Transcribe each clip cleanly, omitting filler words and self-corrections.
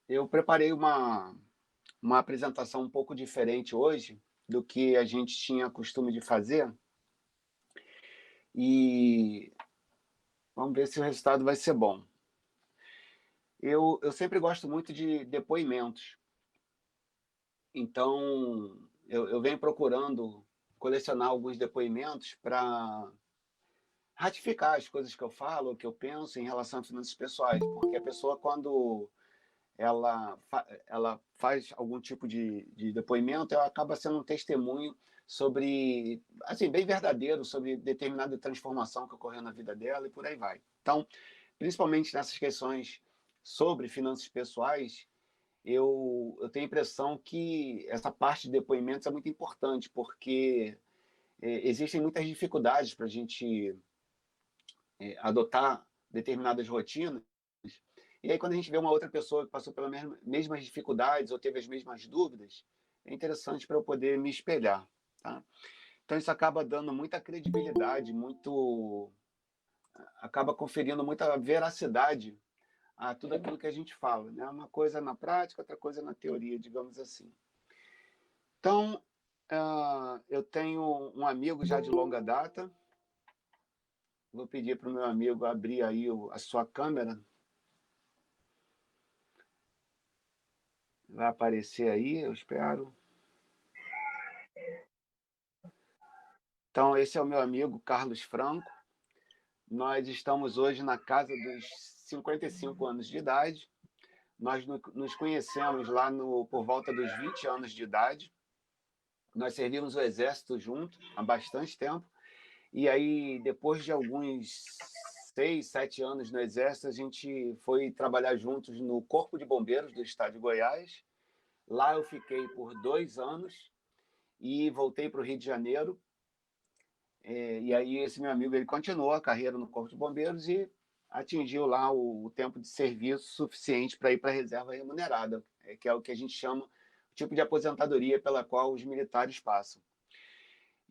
Eu preparei uma apresentação um pouco diferente hoje do que a gente tinha costume de fazer e vamos ver se o resultado vai ser bom. Eu sempre gosto muito de depoimentos, então eu venho procurando colecionar alguns depoimentos para ratificar as coisas que eu falo, o que eu penso em relação a finanças pessoais, porque a pessoa, quando ela faz algum tipo de depoimento, ela acaba sendo um testemunho sobre, assim, bem verdadeiro, sobre determinada transformação que ocorreu na vida dela e por aí vai. Então, principalmente nessas questões sobre finanças pessoais, eu tenho a impressão que essa parte de depoimentos é muito importante, porque existem muitas dificuldades para a gente adotar determinadas rotinas. E aí, quando a gente vê uma outra pessoa que passou pelas mesmas dificuldades ou teve as mesmas dúvidas, é interessante para eu poder me espelhar. Tá? Então, isso acaba dando muita credibilidade, acaba conferindo muita veracidade a tudo aquilo que a gente fala. Né? Uma coisa na prática, outra coisa na teoria, digamos assim. Então, eu tenho um amigo já de longa data. Vou pedir para o meu amigo abrir aí a sua câmera. Vai aparecer aí, eu espero. Então, esse é o meu amigo Carlos Franco. Nós estamos hoje na casa dos 55 anos de idade. Nós nos conhecemos lá por volta dos 20 anos de idade. Nós servimos o exército junto há bastante tempo. E aí, depois de alguns 6, 7 anos no exército, a gente foi trabalhar juntos no Corpo de Bombeiros do estado de Goiás. Lá eu fiquei por 2 anos e voltei para o Rio de Janeiro. E aí esse meu amigo ele continuou a carreira no Corpo de Bombeiros e atingiu lá o tempo de serviço suficiente para ir para a reserva remunerada, que é o que a gente chama o tipo de aposentadoria pela qual os militares passam.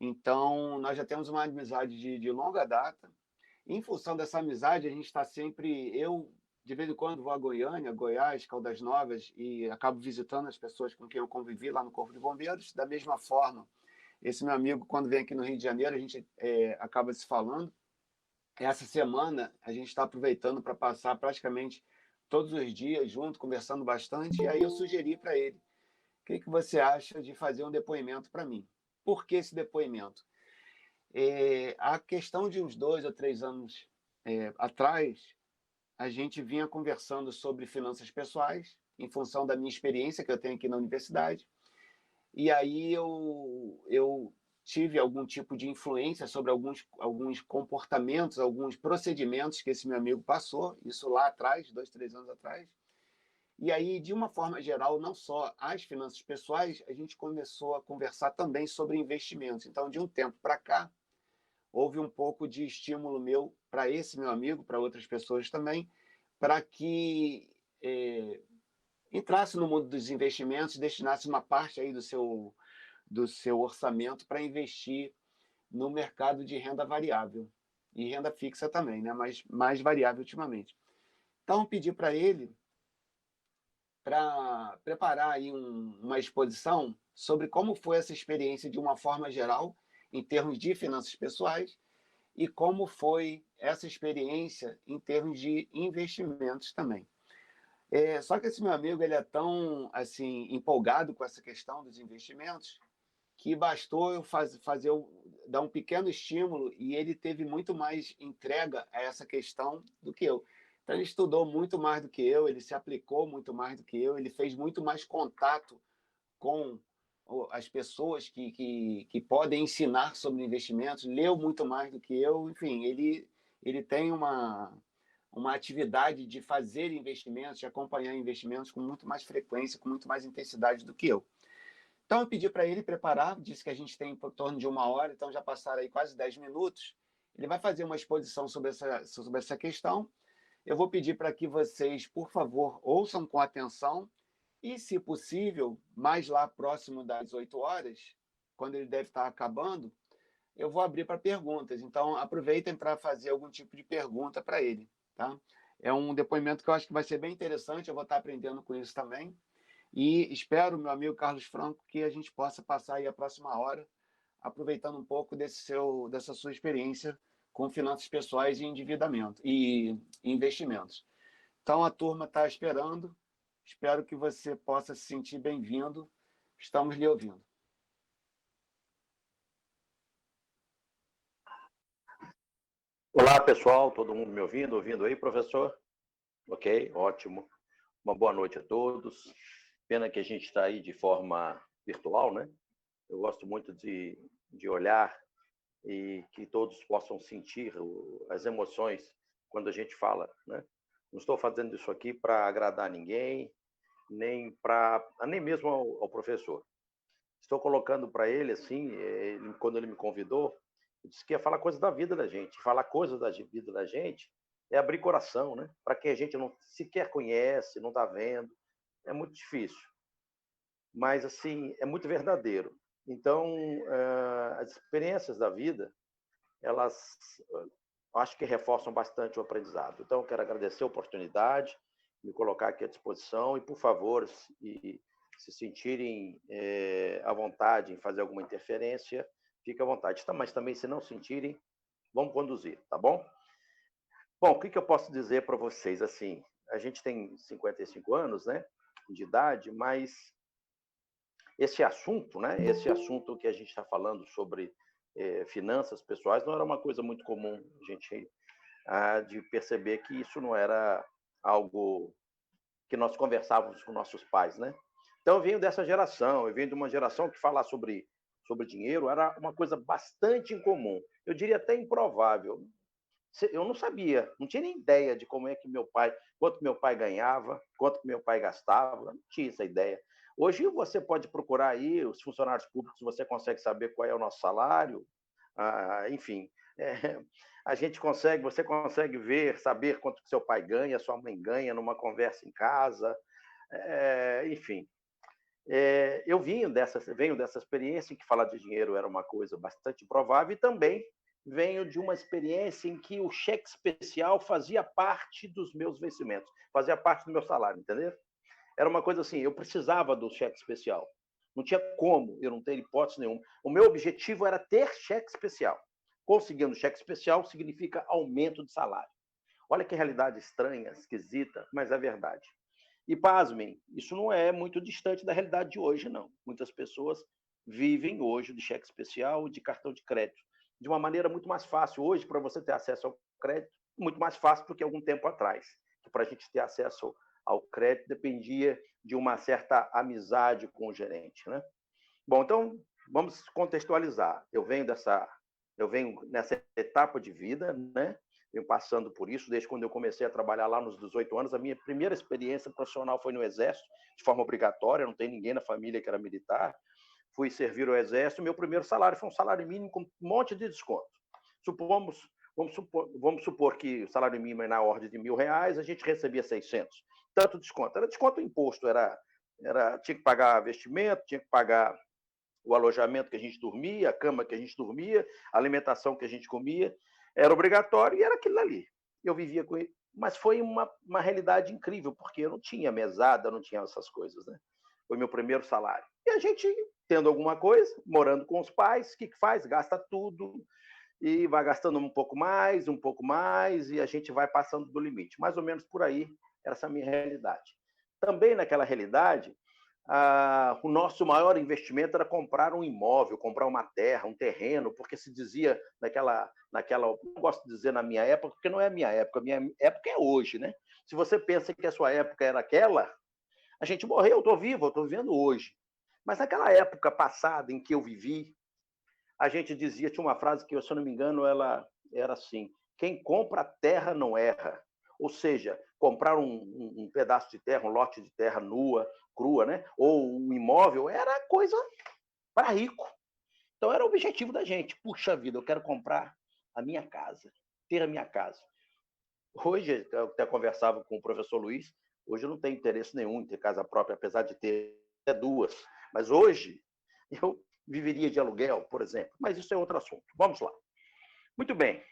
Então, nós já temos uma amizade de longa data. Em função dessa amizade, a gente está sempre. Eu, de vez em quando, vou a Goiânia, Goiás, Caldas Novas, e acabo visitando as pessoas com quem eu convivi lá no Corpo de Bombeiros. Da mesma forma, esse meu amigo, quando vem aqui no Rio de Janeiro, a gente acaba se falando. Essa semana, a gente está aproveitando para passar praticamente todos os dias junto, conversando bastante. E aí eu sugeri para ele: o que você acha de fazer um depoimento para mim? Por que esse depoimento? A questão de uns 2 ou 3 anos atrás, a gente vinha conversando sobre finanças pessoais, em função da minha experiência que eu tenho aqui na universidade. E aí eu tive algum tipo de influência sobre alguns comportamentos, alguns procedimentos que esse meu amigo passou, isso lá atrás, 2, 3 anos atrás. E aí, de uma forma geral, não só as finanças pessoais, a gente começou a conversar também sobre investimentos. Então, de um tempo para cá, houve um pouco de estímulo meu para esse meu amigo, para outras pessoas também, para que entrasse no mundo dos investimentos, destinasse uma parte aí do seu orçamento para investir no mercado de renda variável e renda fixa também, né? Mas mais variável ultimamente. Então, pedi para ele para preparar aí uma exposição sobre como foi essa experiência de uma forma geral, em termos de finanças pessoais, e como foi essa experiência em termos de investimentos também. Só que esse meu amigo ele é tão assim empolgado com essa questão dos investimentos que bastou eu dar um pequeno estímulo e ele teve muito mais entrega a essa questão do que eu. Então, ele estudou muito mais do que eu, ele se aplicou muito mais do que eu, ele fez muito mais contato com as pessoas que podem ensinar sobre investimentos, leu muito mais do que eu, enfim, ele tem uma atividade de fazer investimentos, de acompanhar investimentos com muito mais frequência, com muito mais intensidade do que eu. Então, eu pedi para ele preparar, disse que a gente tem em torno de 1 hora, então já passaram aí quase 10 minutos. Ele vai fazer uma exposição sobre essa questão. Eu vou pedir para que vocês, por favor, ouçam com atenção e, se possível, mais lá próximo das 8 horas, quando ele deve estar acabando, eu vou abrir para perguntas. Então, aproveitem para fazer algum tipo de pergunta para ele. Tá? É um depoimento que eu acho que vai ser bem interessante, eu vou estar aprendendo com isso também. E espero, meu amigo Carlos Franco, que a gente possa passar aí a próxima hora aproveitando um pouco dessa sua experiência com finanças pessoais e endividamento e investimentos. Então, a turma está esperando. Espero que você possa se sentir bem-vindo. Estamos lhe ouvindo. Olá, pessoal. Todo mundo me ouvindo? Ouvindo aí, professor? Ok, ótimo. Uma boa noite a todos. Pena que a gente está aí de forma virtual, né? Eu gosto muito de olhar e que todos possam sentir as emoções quando a gente fala, né? Não estou fazendo isso aqui para agradar ninguém, nem mesmo ao professor. Estou colocando para ele, assim, quando ele me convidou, eu disse que ia falar coisas da vida da gente. Falar coisas da vida da gente é abrir coração, né? Para quem a gente não sequer conhece, não está vendo, é muito difícil. Mas, assim, é muito verdadeiro. Então, as experiências da vida, elas acho que reforçam bastante o aprendizado. Então, eu quero agradecer a oportunidade, me colocar aqui à disposição e, por favor, se sentirem à vontade em fazer alguma interferência, fique à vontade. Mas também, se não sentirem, vamos conduzir, tá bom? Bom, o que eu posso dizer para vocês? Assim, a gente tem 55 anos, né, de idade, mas esse assunto, né, esse assunto que a gente está falando sobre finanças pessoais, não era uma coisa muito comum a gente de perceber que isso não era algo que nós conversávamos com nossos pais, né? Então, eu venho dessa geração, eu venho de uma geração que falar sobre dinheiro era uma coisa bastante incomum, eu diria até improvável. Eu não sabia, não tinha nem ideia de como é que quanto meu pai ganhava, quanto meu pai gastava, não tinha essa ideia. Hoje você pode procurar aí, os funcionários públicos, você consegue saber qual é o nosso salário, enfim. Você consegue ver, saber quanto que seu pai ganha, sua mãe ganha numa conversa em casa, enfim. Eu venho dessa experiência em que falar de dinheiro era uma coisa bastante provável e também venho de uma experiência em que o cheque especial fazia parte dos meus vencimentos, fazia parte do meu salário, entendeu? Era uma coisa assim, eu precisava do cheque especial. Não tinha como eu não ter hipótese nenhuma. O meu objetivo era ter cheque especial. Conseguindo cheque especial significa aumento de salário. Olha que realidade estranha, esquisita, mas é verdade. E pasmem, isso não é muito distante da realidade de hoje, não. Muitas pessoas vivem hoje de cheque especial e de cartão de crédito de uma maneira muito mais fácil. Hoje, para você ter acesso ao crédito, muito mais fácil do que algum tempo atrás. Que para a gente ter acesso ao crédito dependia de uma certa amizade com o gerente, né? Bom, então vamos contextualizar. Eu venho nessa etapa de vida, né? Venho passando por isso desde quando eu comecei a trabalhar lá nos 18 anos. A minha primeira experiência profissional foi no Exército, de forma obrigatória, não tem ninguém na família que era militar. Fui servir o Exército, meu primeiro salário foi um salário mínimo com um monte de desconto. Vamos supor que o salário mínimo é na ordem de R$1.000, a gente recebia 600. Tanto desconto. Era desconto imposto, tinha que pagar vestimento, tinha que pagar o alojamento que a gente dormia, a cama que a gente dormia, a alimentação que a gente comia, era obrigatório e era aquilo ali. Eu vivia com ele. Mas foi uma realidade incrível, porque eu não tinha mesada, não tinha essas coisas, né? Foi meu primeiro salário. E a gente, tendo alguma coisa, morando com os pais, o que faz? Gasta tudo e vai gastando um pouco mais, e a gente vai passando do limite. Mais ou menos por aí, essa é a minha realidade. Também naquela realidade, o nosso maior investimento era comprar um imóvel, comprar uma terra, um terreno, porque se dizia não gosto de dizer na minha época, porque não é a minha época é hoje, né? Se você pensa que a sua época era aquela, a gente morreu, eu estou vivo, eu estou vivendo hoje. Mas naquela época passada em que eu vivi, a gente dizia, tinha uma frase que, se eu não me engano, ela era assim: quem compra terra não erra. Ou seja, comprar um pedaço de terra, um lote de terra crua, né? Ou um imóvel, era coisa para rico. Então era o objetivo da gente. Puxa vida, eu quero comprar a minha casa, ter a minha casa. Hoje, eu até conversava com o professor Luiz, hoje eu não tenho interesse nenhum em ter casa própria, apesar de ter até duas. Mas hoje, eu viveria de aluguel, por exemplo. Mas isso é outro assunto. Vamos lá. Muito bem.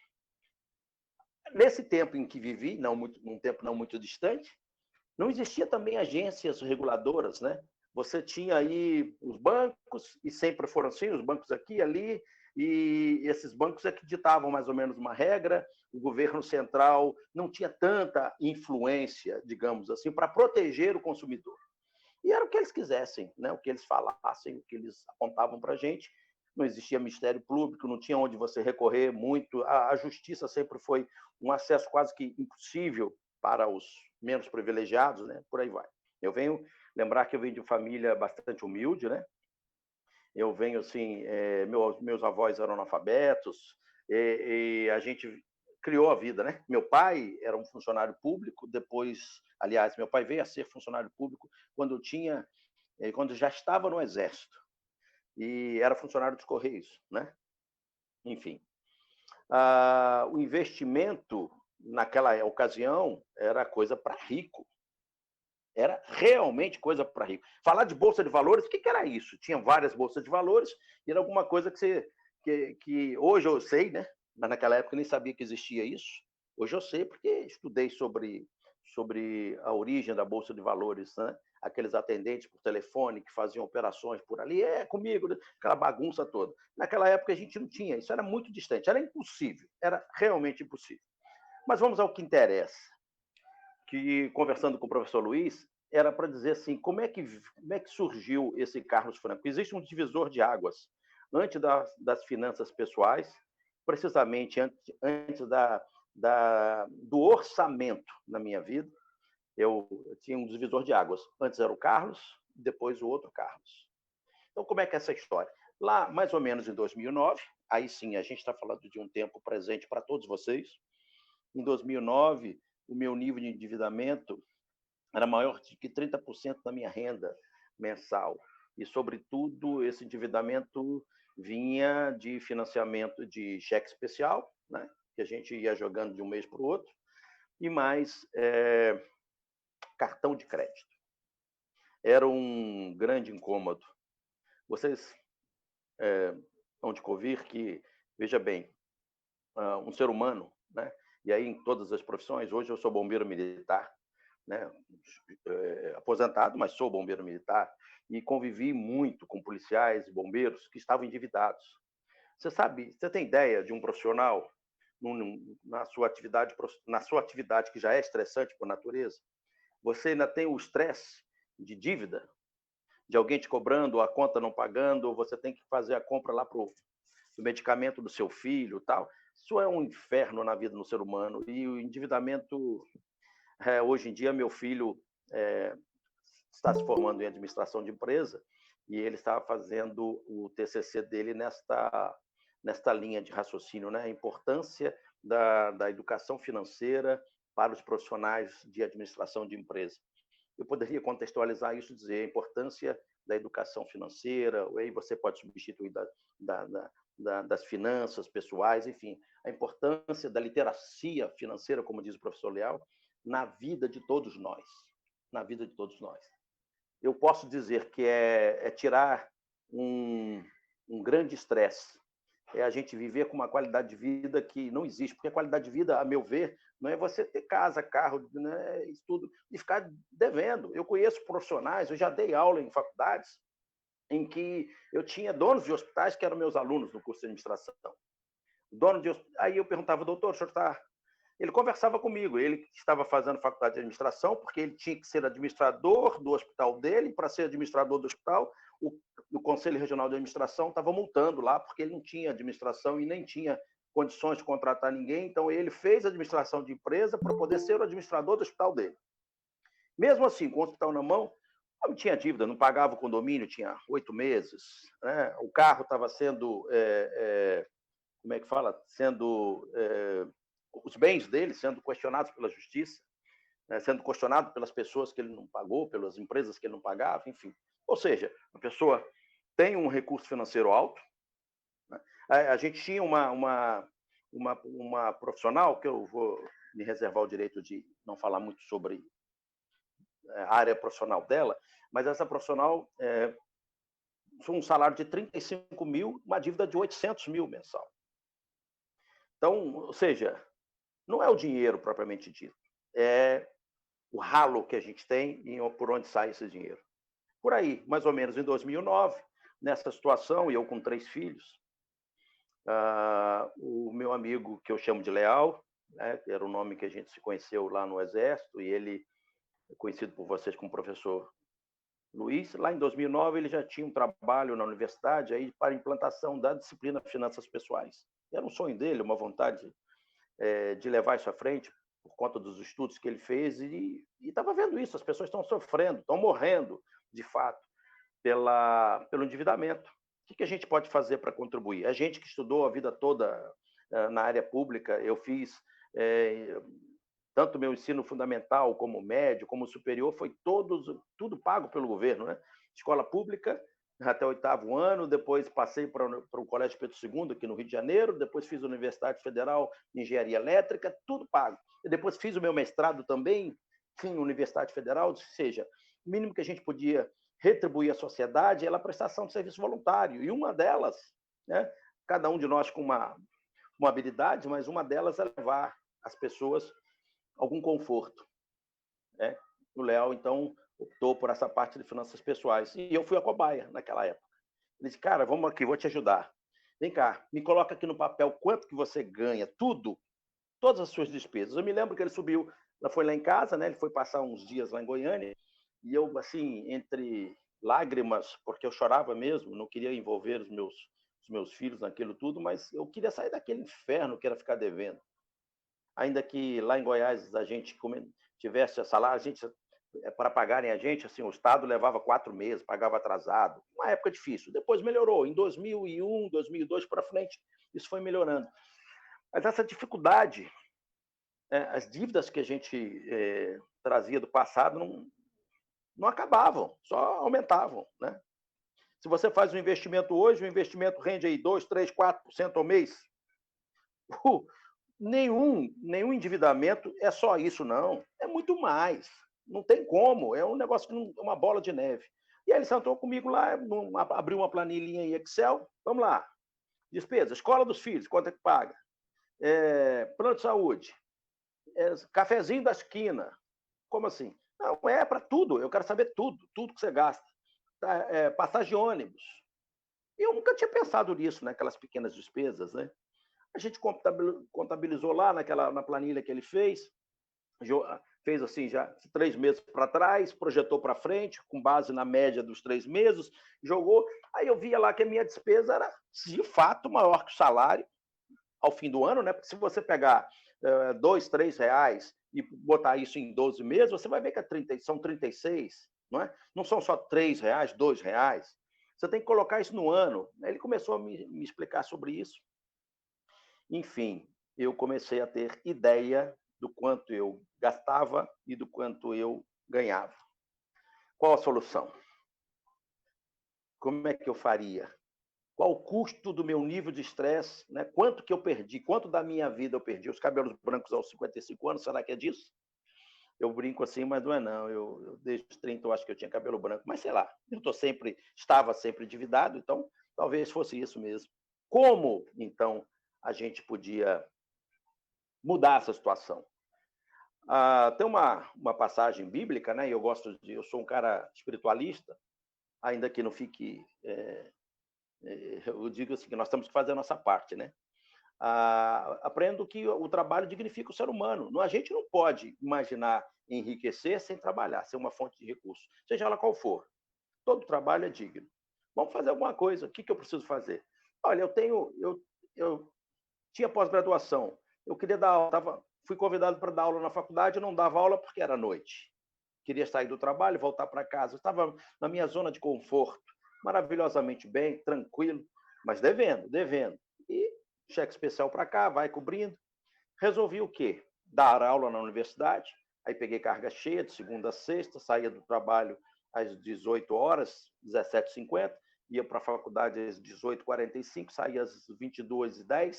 Nesse tempo em que vivi, num tempo não muito distante, não existia também agências reguladoras, né? Você tinha aí os bancos, e sempre foram assim, os bancos aqui e ali, e esses bancos é que ditavam mais ou menos uma regra, o governo central não tinha tanta influência, digamos assim, para proteger o consumidor. E era o que eles quisessem, né? O que eles falassem, o que eles apontavam para a gente. Não existia Ministério Público, não tinha onde você recorrer muito. A justiça sempre foi um acesso quase que impossível para os menos privilegiados, né? Por aí vai. Eu venho lembrar que eu venho de uma família bastante humilde, né? Eu venho assim, meus avós eram analfabetos, e a gente criou a vida, né? Meu pai era um funcionário público, depois, aliás, meu pai veio a ser funcionário público quando já estava no Exército, e era funcionário dos Correios, né? Enfim, o investimento naquela ocasião era coisa para rico. Era realmente coisa para rico. Falar de bolsa de valores, o que era isso? Tinha várias bolsas de valores e era alguma coisa que hoje eu sei, né? Mas naquela época eu nem sabia que existia isso. Hoje eu sei porque estudei sobre a origem da bolsa de valores, né? Aqueles atendentes por telefone que faziam operações por ali, comigo, né? Aquela bagunça toda. Naquela época a gente não tinha, isso era muito distante, era impossível, era realmente impossível. Mas vamos ao que interessa, que, conversando com o professor Luiz, era para dizer assim, como é que surgiu esse Carlos Franco? Existe um divisor de águas antes das finanças pessoais, precisamente antes do orçamento na minha vida. Eu tinha um divisor de águas. Antes era o Carlos, depois o outro Carlos. Então, como é que é essa história? Lá, mais ou menos em 2009, aí sim, a gente está falando de um tempo presente para todos vocês. Em 2009, o meu nível de endividamento era maior que 30% da minha renda mensal. E, sobretudo, esse endividamento vinha de financiamento de cheque especial, né? Que a gente ia jogando de um mês para o outro, e mais cartão de crédito. Era um grande incômodo. Vocês hão de convir que, veja bem, um ser humano, né? E aí em todas as profissões, hoje eu sou bombeiro militar, né? Aposentado, mas sou bombeiro militar, e convivi muito com policiais e bombeiros que estavam endividados. Você tem ideia de um profissional na sua atividade que já é estressante por natureza? Você ainda tem o estresse de dívida, de alguém te cobrando, a conta não pagando, ou você tem que fazer a compra lá pro medicamento do seu filho, tal. Isso é um inferno na vida do ser humano. E o endividamento, hoje em dia, meu filho está se formando em administração de empresa e ele está fazendo o TCC dele nesta linha de raciocínio, né? A importância da educação financeira para os profissionais de administração de empresa. Eu poderia contextualizar isso e dizer a importância da educação financeira, aí você pode substituir das finanças pessoais, enfim, a importância da literacia financeira, como diz o professor Leal, na vida de todos nós. Na vida de todos nós. Eu posso dizer que é tirar um grande estresse, é a gente viver com uma qualidade de vida que não existe, porque a qualidade de vida, a meu ver, não é você ter casa, carro, né, isso tudo, e ficar devendo. Eu conheço profissionais, eu já dei aula em faculdades, em que eu tinha donos de hospitais que eram meus alunos no curso de administração. Aí eu perguntava, doutor, o senhor está... Ele conversava comigo, ele estava fazendo faculdade de administração, porque ele tinha que ser administrador do hospital dele, para ser administrador do hospital, o Conselho Regional de Administração estava multando lá, porque ele não tinha administração e nem tinha condições de contratar ninguém, então ele fez administração de empresa para poder ser o administrador do hospital dele. Mesmo assim, com o hospital na mão, não tinha dívida, não pagava o condomínio, tinha 8 meses, né? O carro estava sendo, como é que fala? Os bens dele sendo questionados pela justiça, né? Sendo questionado pelas pessoas que ele não pagou, pelas empresas que ele não pagava, enfim. Ou seja, a pessoa tem um recurso financeiro alto, né? A gente tinha uma profissional, que eu vou me reservar o direito de não falar muito sobre a área profissional dela, mas essa profissional um salário de 35 mil, uma dívida de 800 mil mensal. Então, ou seja, Não é o dinheiro propriamente dito, é o ralo que a gente tem e por onde sai esse dinheiro. Por aí, mais ou menos em 2009, nessa situação, e eu com 3 filhos, o meu amigo, que eu chamo de Leal, né, que era o nome que a gente se conheceu lá no Exército, e ele é conhecido por vocês como professor Luiz, lá em 2009 ele já tinha um trabalho na universidade aí para implantação da disciplina Finanças Pessoais. Era um sonho dele, uma vontade de levar isso à frente por conta dos estudos que ele fez e estava vendo isso, as pessoas estão sofrendo, estão morrendo, de fato, pelo endividamento. O que a gente pode fazer para contribuir? A gente que estudou a vida toda na área pública, eu fiz tanto meu ensino fundamental como médio, como superior, foi tudo pago pelo governo, né? Escola pública até o 8º ano, depois passei para o Colégio Pedro II, aqui no Rio de Janeiro, depois fiz a Universidade Federal de Engenharia Elétrica, tudo pago. E depois fiz o meu mestrado também, em Universidade Federal, ou seja, o mínimo que a gente podia retribuir à sociedade era a prestação de serviço voluntário, e uma delas, né, cada um de nós com uma habilidade, mas uma delas é levar as pessoas algum conforto, né? O Léo, então, optou por essa parte de finanças pessoais. E eu fui a cobaia naquela época. Ele disse, cara, vamos aqui, vou te ajudar. Vem cá, me coloca aqui no papel quanto que você ganha, tudo, todas as suas despesas. Eu me lembro que ele subiu, foi lá em casa, né? Ele foi passar uns dias lá em Goiânia, e eu, assim, entre lágrimas, porque eu chorava mesmo, não queria envolver os meus filhos naquilo tudo, mas eu queria sair daquele inferno que era ficar devendo. Ainda que lá em Goiás a gente tivesse salário, a gente, para pagarem a gente, assim, o Estado levava 4 meses, pagava atrasado. Uma época difícil. Depois melhorou. Em 2001, 2002 para frente, isso foi melhorando. Mas essa dificuldade, as dívidas que a gente trazia do passado não acabavam, só aumentavam, né? Se você faz um investimento hoje, o investimento rende aí 2%, 3%, 4% ao mês. Nenhum endividamento é só isso, não. É muito mais. Não tem como. É um negócio, uma bola de neve. E aí ele sentou comigo lá, abriu uma planilhinha em Excel. Vamos lá. Despesa, escola dos filhos, quanto é que paga? Plano de saúde. Cafezinho da esquina. Como assim? Não, é para tudo. Eu quero saber tudo que você gasta. Passagem de ônibus. E eu nunca tinha pensado nisso, né? Aquelas pequenas despesas, né? A gente contabilizou lá na planilha que ele fez assim já 3 meses para trás, projetou para frente, com base na média dos 3 meses, jogou. Aí eu via lá que a minha despesa era, de fato, maior que o salário ao fim do ano, né? Porque se você pegar R$2, R$3 e botar isso em 12 meses, você vai ver que são 36, não é? Não são só R$3, R$2. Você tem que colocar isso no ano. Ele começou a me explicar sobre isso. Enfim, eu comecei a ter ideia do quanto eu gastava e do quanto eu ganhava. Qual a solução? Como é que eu faria? Qual o custo do meu nível de estresse? Né? Quanto que eu perdi? Quanto da minha vida eu perdi? Os cabelos brancos aos 55 anos, será que é disso? Eu brinco assim, mas não é não. Eu desde os 30 eu acho que eu tinha cabelo branco, mas sei lá, estava sempre endividado, então talvez fosse isso mesmo. Como, então, a gente podia mudar essa situação? Tem uma passagem bíblica, né? Eu sou um cara espiritualista, ainda que não fique, eu digo assim que nós temos que fazer a nossa parte, né? Aprendo que o trabalho dignifica o ser humano. A gente não pode imaginar enriquecer sem trabalhar, ser uma fonte de recurso, seja ela qual for. Todo trabalho é digno. Vamos fazer alguma coisa. O que eu preciso fazer? Olha, eu tinha pós-graduação. Eu queria dar aula, fui convidado para dar aula na faculdade, não dava aula porque era noite. Queria sair do trabalho, voltar para casa. Eu estava na minha zona de conforto, maravilhosamente bem, tranquilo, mas devendo. E cheque especial para cá, vai cobrindo. Resolvi o quê? Dar aula na universidade. Aí peguei carga cheia, de segunda a sexta, saía do trabalho às 18 horas, 17h50, ia para a faculdade às 18h45, saía às 22h10,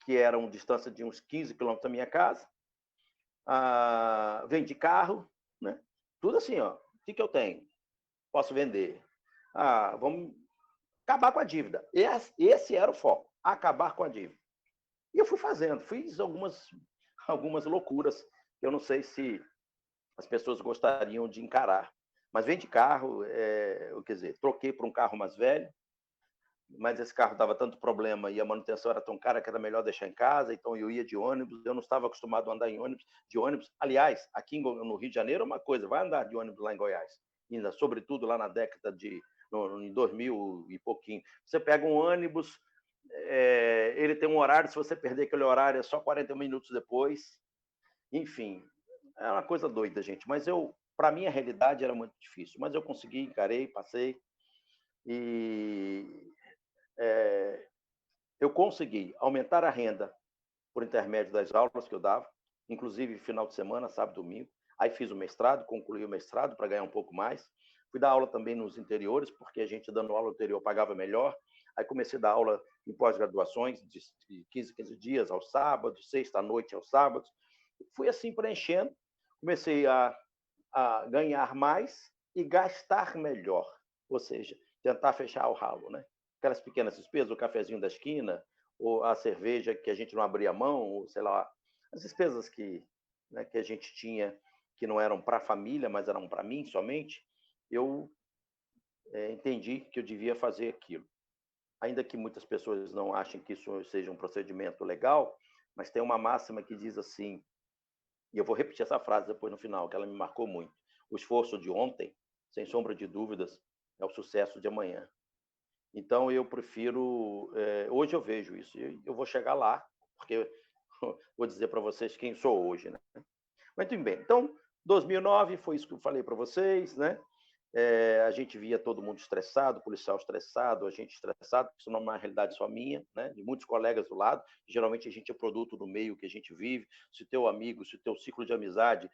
que era uma distância de uns 15 quilômetros da minha casa. Vendi carro, né? Tudo assim, ó. O que eu tenho? Posso vender. Vamos acabar com a dívida. Esse era o foco, acabar com a dívida. E eu fui fazendo, fiz algumas algumas loucuras que eu não sei se as pessoas gostariam de encarar. Mas vem de carro, quer dizer, troquei por um carro mais velho, mas esse carro dava tanto problema e a manutenção era tão cara que era melhor deixar em casa, então eu ia de ônibus, eu não estava acostumado a andar de ônibus. Aliás, aqui no Rio de Janeiro é uma coisa, vai andar de ônibus lá em Goiás, ainda, sobretudo lá na década em 2000 e pouquinho. Você pega um ônibus, ele tem um horário, se você perder aquele horário é só 40 minutos depois. Enfim, é uma coisa doida, gente, mas para mim a realidade era muito difícil, mas eu consegui, encarei, passei e eu consegui aumentar a renda por intermédio das aulas que eu dava, inclusive final de semana, sábado e domingo. Aí fiz o mestrado, concluí o mestrado para ganhar um pouco mais. Fui dar aula também nos interiores, porque a gente dando aula no interior pagava melhor. Aí comecei a dar aula em pós-graduações de 15 dias aos sábados, sexta à noite aos sábados. Fui assim preenchendo, comecei a ganhar mais e gastar melhor, ou seja, tentar fechar o ralo, né? Aquelas pequenas despesas, o cafezinho da esquina, ou a cerveja que a gente não abria mão, ou sei lá, as despesas né, que a gente tinha que não eram para a família, mas eram para mim somente, eu entendi que eu devia fazer aquilo. Ainda que muitas pessoas não achem que isso seja um procedimento legal, mas tem uma máxima que diz assim, e eu vou repetir essa frase depois no final, que ela me marcou muito. O esforço de ontem, sem sombra de dúvidas, é o sucesso de amanhã. Então, eu prefiro... hoje eu vejo isso. Eu vou chegar lá, porque vou dizer para vocês quem sou hoje, né? Muito bem. Então, 2009 foi isso que eu falei para vocês, né? A gente via todo mundo estressado, policial estressado, a gente estressado, isso não é uma realidade só minha, né? De muitos colegas do lado. Geralmente a gente é produto do meio que a gente vive. Se o teu amigo, se o teu ciclo de amizade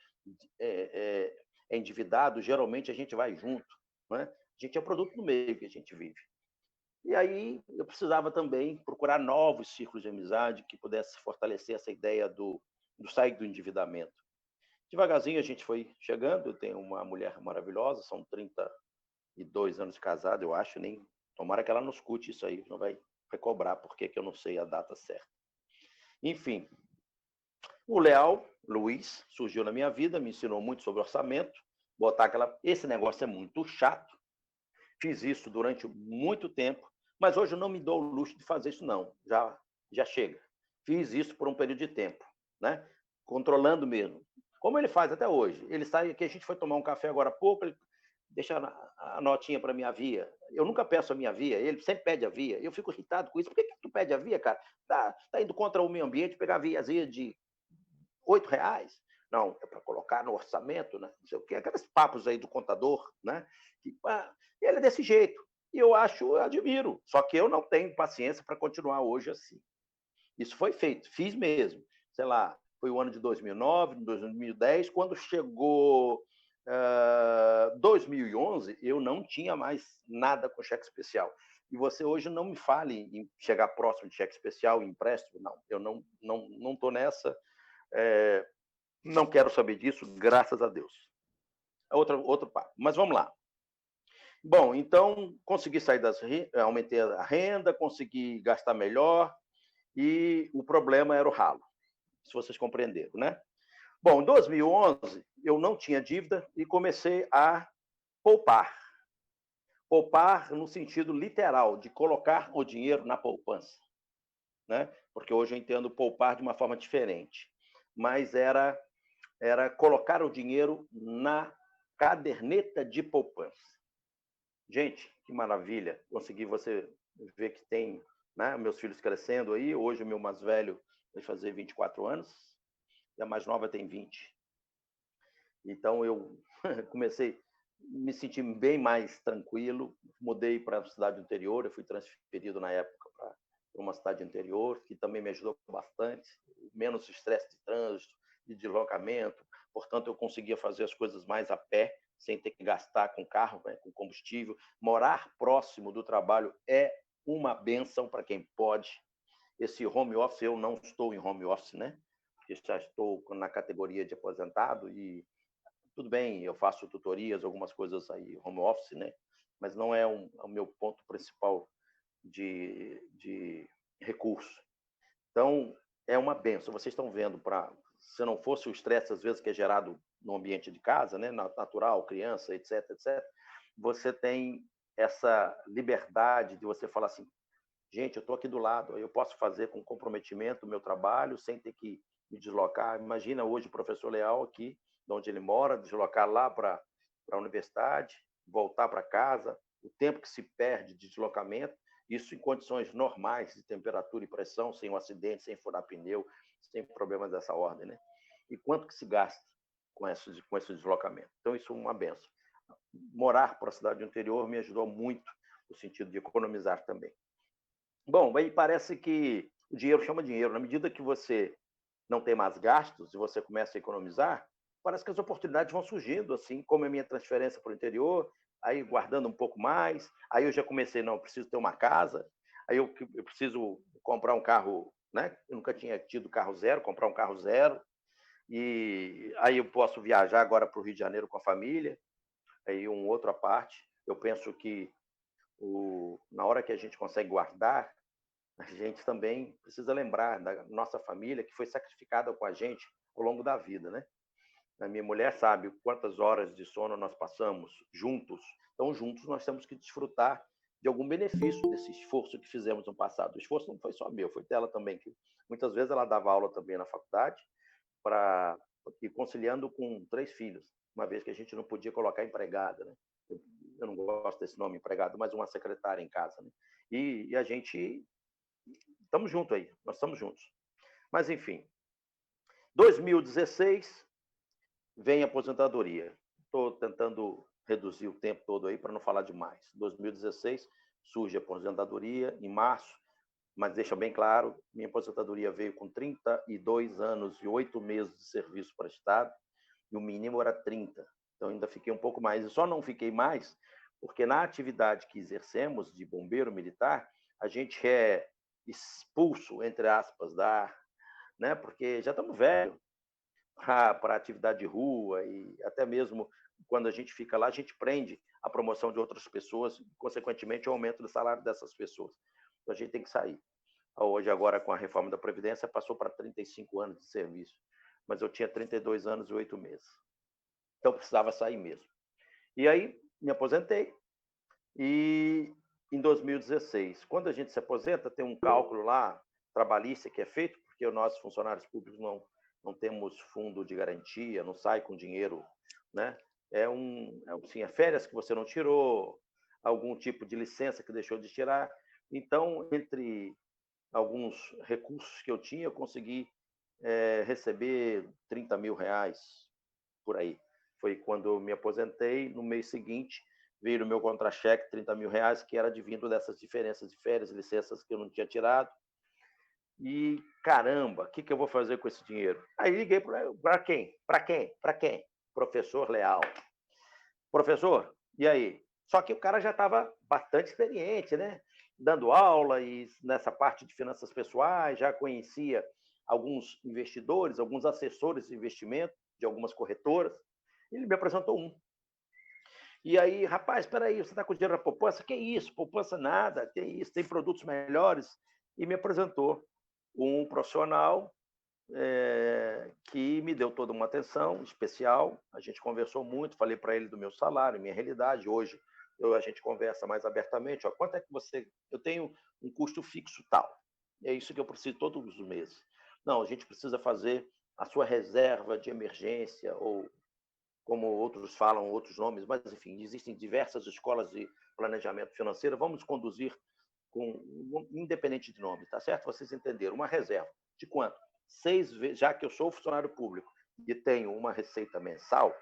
é endividado, geralmente a gente vai junto, né? A gente é produto do meio que a gente vive. E aí eu precisava também procurar novos círculos de amizade que pudesse fortalecer essa ideia do sair do endividamento. Devagarzinho a gente foi chegando, eu tenho uma mulher maravilhosa, são 32 anos de casado, eu acho, nem tomara que ela não escute isso aí, não vai cobrar, porque eu não sei a data certa. Enfim, o Leal, Luiz, surgiu na minha vida, me ensinou muito sobre orçamento, esse negócio é muito chato, fiz isso durante muito tempo, mas hoje eu não me dou o luxo de fazer isso não, já chega. Fiz isso por um período de tempo, né? Controlando mesmo. Como ele faz até hoje. Ele sai aqui, a gente foi tomar um café agora há pouco, ele deixa a notinha para minha via. Eu nunca peço a minha via, ele sempre pede a via. Eu fico irritado com isso. Por que tu pede a via, cara? Tá indo contra o meio ambiente, pegar a viazinha de R$ 8? Não, é para colocar no orçamento, né? Não sei o quê, aqueles papos aí do contador, né? Ele é desse jeito. E eu admiro. Só que eu não tenho paciência para continuar hoje assim. Isso foi feito, fiz mesmo. Sei lá, foi o ano de 2009, 2010, quando chegou 2011, eu não tinha mais nada com cheque especial. E você hoje não me fale em chegar próximo de cheque especial, empréstimo, não. Eu não estou nessa, não quero saber disso, graças a Deus. Outro papo, mas vamos lá. Bom, então, consegui sair aumentei a renda, consegui gastar melhor, e o problema era o ralo, se vocês compreenderam, né? Bom, em 2011, eu não tinha dívida e comecei a poupar. Poupar no sentido literal, de colocar o dinheiro na poupança, né? Porque hoje eu entendo poupar de uma forma diferente. Mas era colocar o dinheiro na caderneta de poupança. Gente, que maravilha. Consegui você ver que tem, né, meus filhos crescendo aí. Hoje o meu mais velho vai fazer 24 anos e a mais nova tem 20. Então eu comecei a me sentir bem mais tranquilo. Mudei para a cidade do interior, eu fui transferido na época para uma cidade interior, que também me ajudou bastante. Menos estresse de trânsito, de deslocamento. Portanto, eu conseguia fazer as coisas mais a pé, sem ter que gastar com carro, né, com combustível. Morar próximo do trabalho é uma bênção para quem pode. Esse home office, eu não estou em home office, né? Porque já estou na categoria de aposentado e tudo bem, eu faço tutorias, algumas coisas aí, home office, né? Mas não é o meu ponto principal de recurso. Então, é uma benção. Vocês estão vendo, se não fosse o estresse, às vezes, que é gerado no ambiente de casa, né, natural, criança, etc, etc, você tem essa liberdade de você falar assim, gente, eu estou aqui do lado, eu posso fazer com comprometimento o meu trabalho sem ter que me deslocar. Imagina hoje o professor Leal aqui, de onde ele mora, deslocar lá para a universidade, voltar para casa, o tempo que se perde de deslocamento, isso em condições normais de temperatura e pressão, sem um acidente, sem furar pneu, sem problemas dessa ordem, né? E quanto que se gasta com esse deslocamento? Então, isso é uma benção. Morar para a cidade do interior me ajudou muito no sentido de economizar também. Bom, aí parece que o dinheiro chama dinheiro. Na medida que você não tem mais gastos e você começa a economizar, parece que as oportunidades vão surgindo, assim como a minha transferência para o interior, aí guardando um pouco mais, aí eu já comecei, não, eu preciso ter uma casa, aí eu preciso comprar um carro, né? Eu nunca tinha tido carro zero, comprar um carro zero, e aí eu posso viajar agora para o Rio de Janeiro com a família, aí uma outra parte, eu penso que na hora que a gente consegue guardar, a gente também precisa lembrar da nossa família que foi sacrificada com a gente ao longo da vida, né? A minha mulher sabe quantas horas de sono nós passamos juntos, então juntos nós temos que desfrutar de algum benefício desse esforço que fizemos no passado. O esforço não foi só meu, foi dela também, que muitas vezes ela dava aula também na faculdade, e conciliando com 3 filhos, uma vez que a gente não podia colocar empregada, né? Eu não gosto desse nome, empregado, mas uma secretária em casa, né? E a gente estamos juntos aí, nós estamos juntos. Mas, enfim, 2016 vem a aposentadoria. Estou tentando reduzir o tempo todo aí para não falar demais. 2016 surge a aposentadoria, em março, mas deixa bem claro, minha aposentadoria veio com 32 anos e 8 meses de serviço prestado, e o mínimo era 30. Então, ainda fiquei um pouco mais. E só não fiquei mais porque na atividade que exercemos de bombeiro militar, a gente é expulso, entre aspas, né? Porque já estamos velhos para atividade de rua e até mesmo quando a gente fica lá, a gente prende a promoção de outras pessoas, e, consequentemente, o aumento do salário dessas pessoas. Então, a gente tem que sair. Hoje, agora, com a reforma da Previdência, passou para 35 anos de serviço, mas eu tinha 32 anos e 8 meses. Então, precisava sair mesmo. E aí, me aposentei, e em 2016, quando a gente se aposenta, tem um cálculo lá, trabalhista, que é feito, porque nós, funcionários públicos, não temos fundo de garantia, não sai com dinheiro, né? É férias que você não tirou, algum tipo de licença que deixou de tirar. Então, entre alguns recursos que eu tinha, eu consegui receber 30 mil reais por aí. Foi quando eu me aposentei. No mês seguinte, veio o meu contra-cheque, 30 mil reais, que era advindo dessas diferenças de férias, licenças que eu não tinha tirado. E, caramba, o que eu vou fazer com esse dinheiro? Aí liguei para quem? Para quem? Para quem? Professor Leal. Professor, e aí? Só que o cara já estava bastante experiente, né? Dando aula e nessa parte de finanças pessoais, já conhecia alguns investidores, alguns assessores de investimento de algumas corretoras. Ele me apresentou um. E aí, rapaz, espera aí, você está com dinheiro na poupança? Que isso? Poupança nada, que isso? Tem produtos melhores? E me apresentou um profissional que me deu toda uma atenção especial. A gente conversou muito, falei para ele do meu salário, minha realidade. Hoje a gente conversa mais abertamente. Ó, quanto é que você... Eu tenho um custo fixo tal. É isso que eu preciso todos os meses. Não, a gente precisa fazer a sua reserva de emergência, ou como outros falam, outros nomes, mas, enfim, existem diversas escolas de planejamento financeiro. Vamos conduzir independente de nome, tá certo? Vocês entenderam. Uma reserva de quanto? 6 vezes, já que eu sou funcionário público e tenho uma receita mensal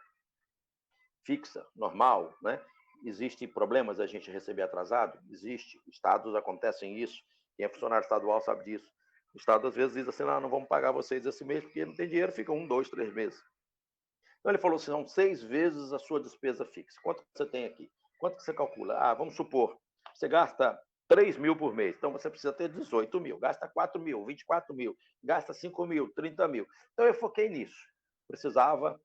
fixa, normal, né? Existem problemas a gente receber atrasado? Existe. Estados acontecem isso. Quem é funcionário estadual sabe disso. O Estado, às vezes, diz assim, não vamos pagar vocês esse mês, porque não tem dinheiro, fica 1, 2, 3 meses. Então, ele falou assim, são 6 vezes a sua despesa fixa. Quanto você tem aqui? Quanto que você calcula? Vamos supor, você gasta 3 mil por mês, então você precisa ter 18 mil, gasta 4 mil, 24 mil, gasta 5 mil, 30 mil. Então, eu foquei nisso. Precisava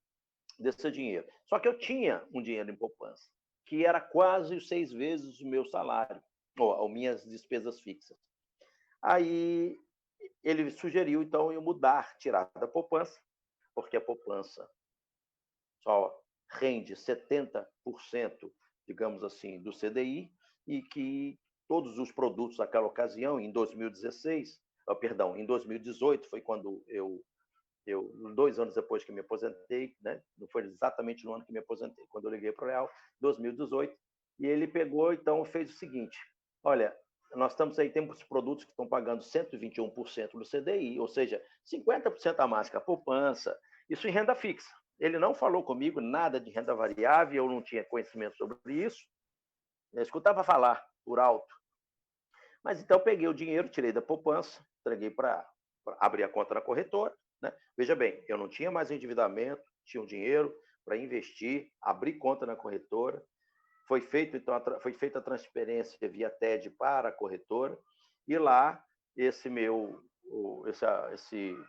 desse dinheiro. Só que eu tinha um dinheiro em poupança, que era quase 6 vezes o meu salário, ou minhas despesas fixas. Aí, ele sugeriu, então, eu mudar, tirar da poupança porque a poupança só rende 70%, digamos assim, do CDI, e que todos os produtos naquela ocasião, em 2016, em 2018, foi quando eu 2 anos depois que me aposentei, né? Não foi exatamente no ano que me aposentei, quando eu liguei para o Real, 2018, e ele pegou, então, fez o seguinte: olha, nós temos produtos que estão pagando 121% do CDI, ou seja, 50% a mais que a poupança, isso em renda fixa. Ele não falou comigo nada de renda variável, eu não tinha conhecimento sobre isso, eu escutava falar por alto. Mas então eu peguei o dinheiro, tirei da poupança, entreguei para abrir a conta na corretora, né? Veja bem, eu não tinha mais endividamento, tinha um dinheiro para investir, abrir conta na corretora. Foi feita a transferência via TED para a corretora, e lá esse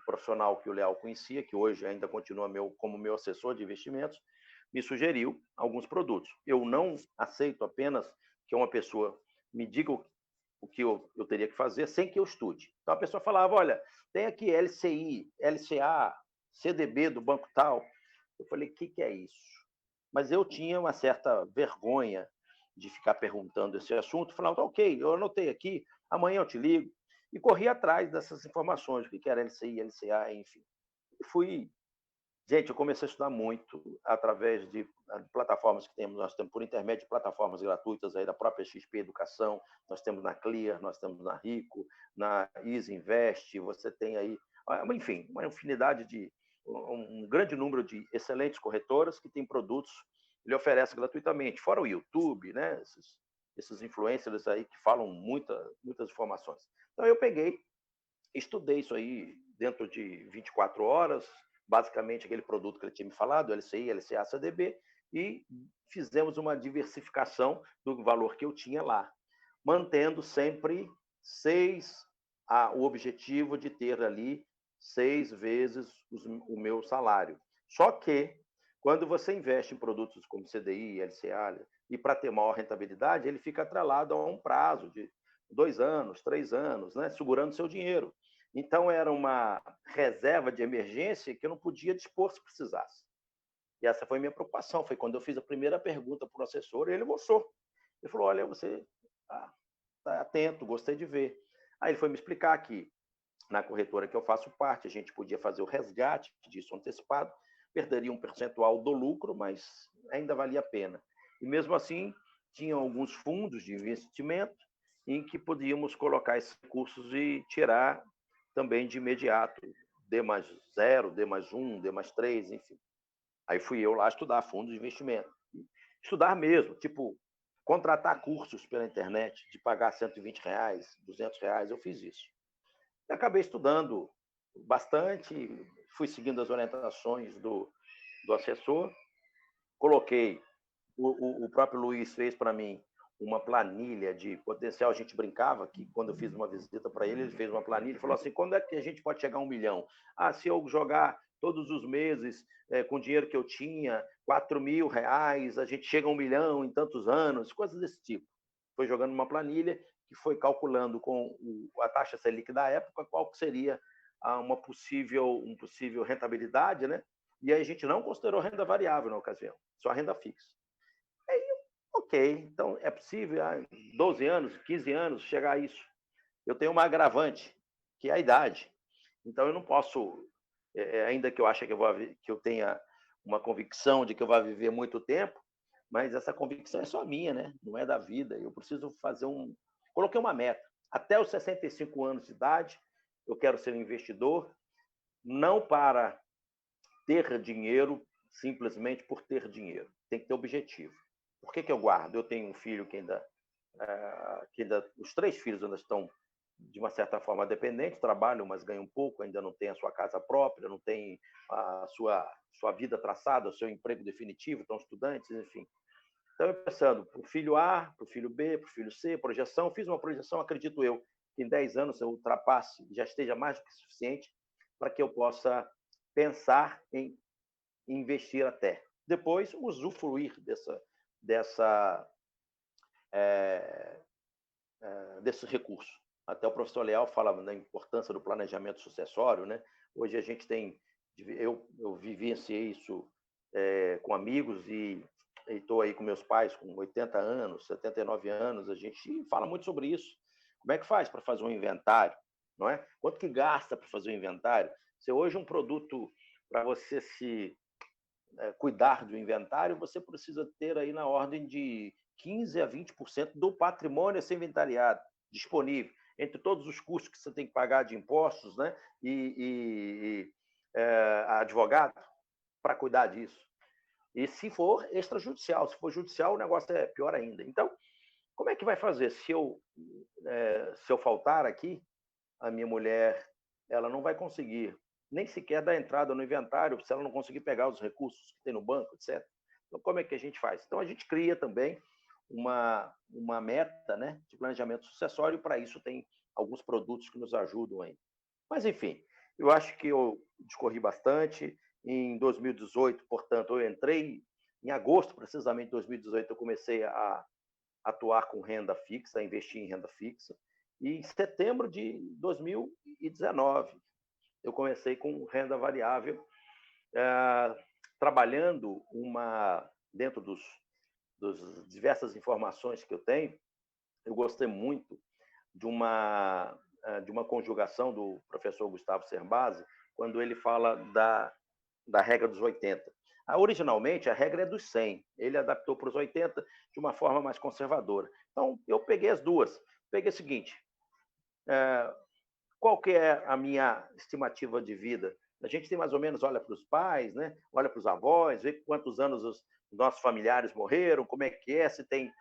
profissional que o Leal conhecia, que hoje ainda continua como meu assessor de investimentos, me sugeriu alguns produtos. Eu não aceito apenas que uma pessoa me diga o que eu teria que fazer sem que eu estude. Então a pessoa falava: olha, tem aqui LCI, LCA, CDB do banco tal. Eu falei: o que é isso? Mas eu tinha uma certa vergonha de ficar perguntando esse assunto. Falava: ok, eu anotei aqui, amanhã eu te ligo. E corri atrás dessas informações, o que era LCI, LCA, enfim. E Gente, eu comecei a estudar muito através de plataformas que nós temos por intermédio de plataformas gratuitas aí da própria XP Educação, nós temos na Clear, nós temos na Rico, na Easy Invest, você tem aí, enfim, uma infinidade um grande número de excelentes corretoras que têm produtos que ele oferece gratuitamente, fora o YouTube, né? Esses influencers aí que falam muitas informações. Então eu peguei, estudei isso aí dentro de 24 horas, basicamente aquele produto que ele tinha me falado, LCI, LCA, CDB, e fizemos uma diversificação do valor que eu tinha lá, mantendo sempre o objetivo de ter ali 6 vezes o meu salário. Só que, quando você investe em produtos como CDI, LCA, e para ter maior rentabilidade, ele fica atrelado a um prazo de 2 anos, 3 anos, né, segurando seu dinheiro. Então, era uma reserva de emergência que eu não podia dispor se precisasse. E essa foi a minha preocupação. Foi quando eu fiz a primeira pergunta para o assessor, e ele mostrou. Ele falou: olha, você está atento, gostei de ver. Aí ele foi me explicar que na corretora que eu faço parte, a gente podia fazer o resgate disso antecipado, perderia um percentual do lucro, mas ainda valia a pena. E mesmo assim, tinham alguns fundos de investimento em que podíamos colocar esses recursos e tirar também de imediato, D+0, D+1, D+3, enfim. Aí fui eu lá estudar fundos de investimento. Estudar mesmo, tipo, contratar cursos pela internet, de pagar R$120, R$200, eu fiz isso. E acabei estudando bastante, fui seguindo as orientações do assessor, coloquei, o próprio Luiz fez para mim uma planilha de potencial. A gente brincava que, quando eu fiz uma visita para ele fez uma planilha e falou assim: quando é que a gente pode chegar a 1 milhão? Se eu jogar todos os meses com o dinheiro que eu tinha, R$4.000, a gente chega a 1 milhão em tantos anos, coisas desse tipo. Foi jogando uma planilha que foi calculando com a taxa Selic da época qual seria uma possível rentabilidade, né? E aí a gente não considerou renda variável na ocasião, só renda fixa. Ok, então é possível, 12 anos, 15 anos, chegar a isso. Eu tenho uma agravante, que é a idade. Então eu não posso, ainda que eu ache que eu tenha uma convicção de que eu vou viver muito tempo, mas essa convicção é só minha, né? Não é da vida. Eu preciso coloquei uma meta. Até os 65 anos de idade, eu quero ser um investidor, não para ter dinheiro simplesmente por ter dinheiro. Tem que ter objetivo. Por que eu guardo? Eu tenho um filho que ainda os 3 filhos ainda estão, de uma certa forma, dependentes, trabalham, mas ganham pouco, ainda não tem a sua casa própria, não tem a sua vida traçada, o seu emprego definitivo, estão estudantes, enfim. Então, eu pensando para o filho A, para o filho B, para o filho C, projeção, fiz uma projeção, acredito eu, que em 10 anos eu ultrapasse, já esteja mais do que suficiente para que eu possa pensar em investir até. Depois, usufruir desse recurso. Até o professor Leal fala da importância do planejamento sucessório, né? Hoje a gente tem eu vivenciei isso com amigos e estou aí com meus pais com 80 anos, 79 anos, a gente fala muito sobre isso. Como é que faz para fazer um inventário? Não é? Quanto que gasta para fazer um inventário? Se hoje um produto, para você se cuidar do inventário, você precisa ter aí na ordem de 15% a 20% do patrimônio a ser inventariado, disponível, entre todos os custos que você tem que pagar de impostos, né? e advogado, para cuidar disso. E se for extrajudicial, se for judicial, o negócio é pior ainda. Então, como é que vai fazer? Se eu faltar aqui, a minha mulher ela não vai conseguir nem sequer dar entrada no inventário se ela não conseguir pegar os recursos que tem no banco, etc. Então, como é que a gente faz? Então, a gente cria também uma meta, né, de planejamento sucessório, e para isso tem alguns produtos que nos ajudam aí. Mas, enfim, eu acho que eu discorri bastante. Em 2018, portanto, eu entrei, em agosto, precisamente, de 2018, eu comecei a atuar com renda fixa, a investir em renda fixa. E em setembro de 2019, eu comecei com renda variável, trabalhando dentro dos diversas informações que eu tenho. Eu gostei muito de uma conjugação do professor Gustavo Cerbasi, quando ele fala da regra dos 80. Originalmente, a regra é dos 100. Ele adaptou para os 80 de uma forma mais conservadora. Então, eu peguei as duas. Peguei o seguinte, qual que é a minha estimativa de vida? A gente tem mais ou menos, olha para os pais, né? Olha para os avós, vê quantos anos os nossos familiares morreram, como é que é, se tem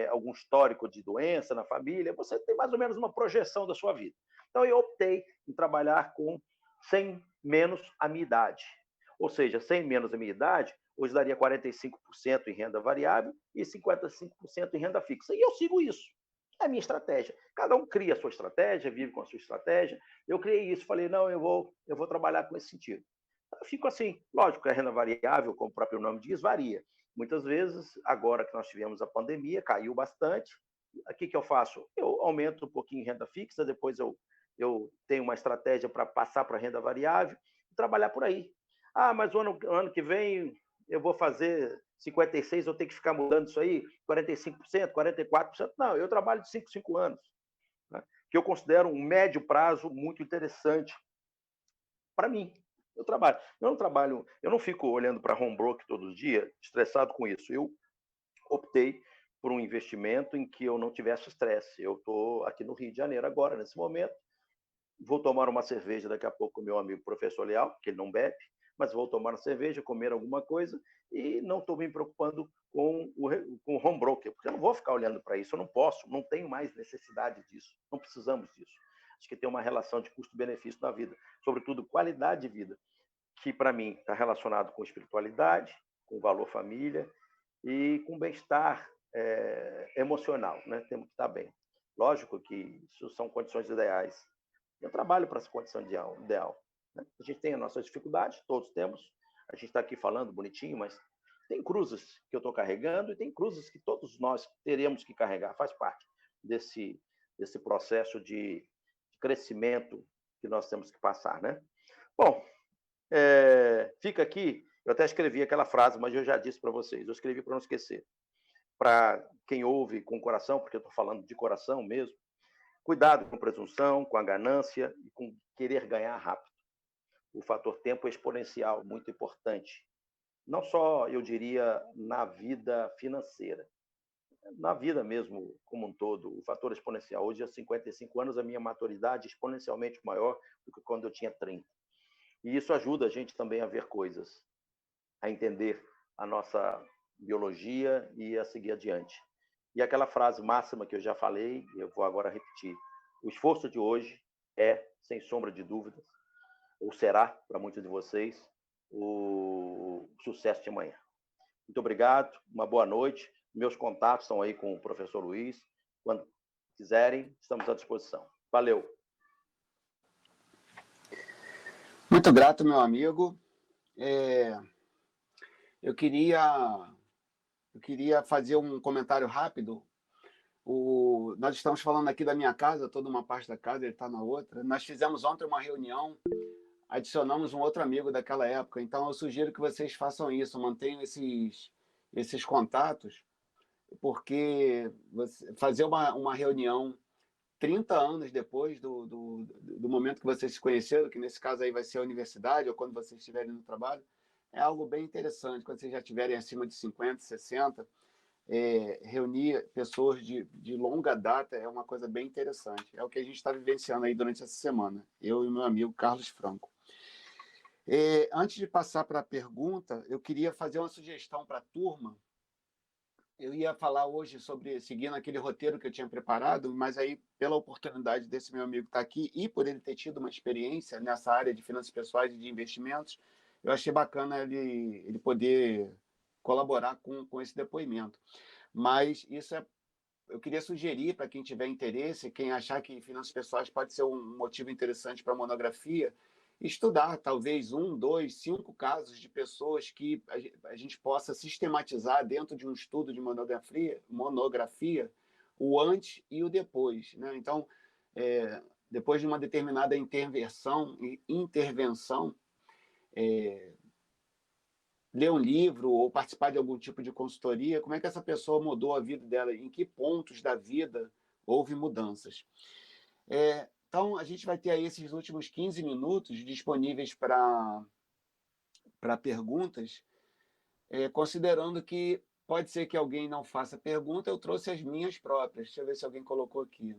algum histórico de doença na família, você tem mais ou menos uma projeção da sua vida. Então, eu optei em trabalhar com 100 menos a minha idade. Ou seja, 100 menos a minha idade, hoje daria 45% em renda variável e 55% em renda fixa. E eu sigo isso. É a minha estratégia. Cada um cria a sua estratégia, vive com a sua estratégia. Eu criei isso, falei, não, eu vou trabalhar com esse sentido. Eu fico assim, lógico que a renda variável, como o próprio nome diz, varia. Muitas vezes, agora que nós tivemos a pandemia, caiu bastante. O que eu faço? Eu aumento um pouquinho em renda fixa, depois eu tenho uma estratégia para passar para renda variável e trabalhar por aí. Mas o ano que vem eu vou fazer 56, eu tenho que ficar mudando isso aí, 45%, 44%. Não, eu trabalho de 5 em 5 anos, né? Que eu considero um médio prazo muito interessante para mim. Eu não fico olhando para home broker todo dia, estressado com isso. Eu optei por um investimento em que eu não tivesse estresse. Eu estou aqui no Rio de Janeiro agora, nesse momento. Vou tomar uma cerveja daqui a pouco com o meu amigo professor Leal, que ele não bebe, mas vou tomar uma cerveja, comer alguma coisa e não estou me preocupando com o home broker, porque eu não vou ficar olhando para isso, eu não posso, não tenho mais necessidade disso, não precisamos disso. Acho que tem uma relação de custo-benefício na vida, sobretudo qualidade de vida, que para mim está relacionado com espiritualidade, com valor família e com bem-estar emocional, né? Temos que estar bem. Lógico que isso são condições ideais. Eu trabalho para essa condição ideal. Né? A gente tem as nossas dificuldades, todos temos. A gente está aqui falando bonitinho, mas tem cruzes que eu estou carregando e tem cruzes que todos nós teremos que carregar. Faz parte desse processo de crescimento que nós temos que passar, né? Bom, fica aqui. Eu até escrevi aquela frase, mas eu já disse para vocês. Eu escrevi para não esquecer. Para quem ouve com o coração, porque eu estou falando de coração mesmo. Cuidado com presunção, com a ganância e com querer ganhar rápido. O fator tempo é exponencial, muito importante. Não só, eu diria, na vida financeira, na vida mesmo como um todo, o fator exponencial. Hoje, aos 55 anos, a minha maturidade é exponencialmente maior do que quando eu tinha 30. E isso ajuda a gente também a ver coisas, a entender a nossa biologia e a seguir adiante. E aquela frase máxima que eu já falei, eu vou agora repetir. O esforço de hoje é, sem sombra de dúvidas, ou será, para muitos de vocês, o sucesso de amanhã. Muito obrigado, uma boa noite. Meus contatos estão aí com o professor Luiz. Quando quiserem, estamos à disposição. Valeu. Muito grato, meu amigo. Eu queria fazer um comentário rápido. Nós estamos falando aqui da minha casa, toda uma parte da casa, ele está na outra. Nós fizemos ontem uma reunião adicionamos um outro amigo daquela época. Então, eu sugiro que vocês façam isso, mantenham esses contatos, porque fazer uma reunião 30 anos depois do momento que vocês se conheceram, que nesse caso aí vai ser a universidade, ou quando vocês estiverem no trabalho, é algo bem interessante. Quando vocês já estiverem acima de 50, 60, reunir pessoas de longa data é uma coisa bem interessante. É o que a gente está vivenciando aí durante essa semana, eu e meu amigo Carlos Franco. Antes de passar para a pergunta, eu queria fazer uma sugestão para a turma. Eu ia falar hoje sobre, seguindo aquele roteiro que eu tinha preparado, mas aí, pela oportunidade desse meu amigo estar aqui e por ele ter tido uma experiência nessa área de finanças pessoais e de investimentos, eu achei bacana ele poder colaborar com esse depoimento. Mas eu queria sugerir para quem tiver interesse, quem achar que finanças pessoais pode ser um motivo interessante para a monografia, estudar talvez 1, 2, 5 casos de pessoas que a gente possa sistematizar dentro de um estudo de monografia o antes e o depois, né? Então, depois de uma determinada intervenção, ler um livro ou participar de algum tipo de consultoria, como é que essa pessoa mudou a vida dela, em que pontos da vida houve mudanças. Então, a gente vai ter aí esses últimos 15 minutos disponíveis para perguntas, considerando que pode ser que alguém não faça pergunta, eu trouxe as minhas próprias. Deixa eu ver se alguém colocou aqui.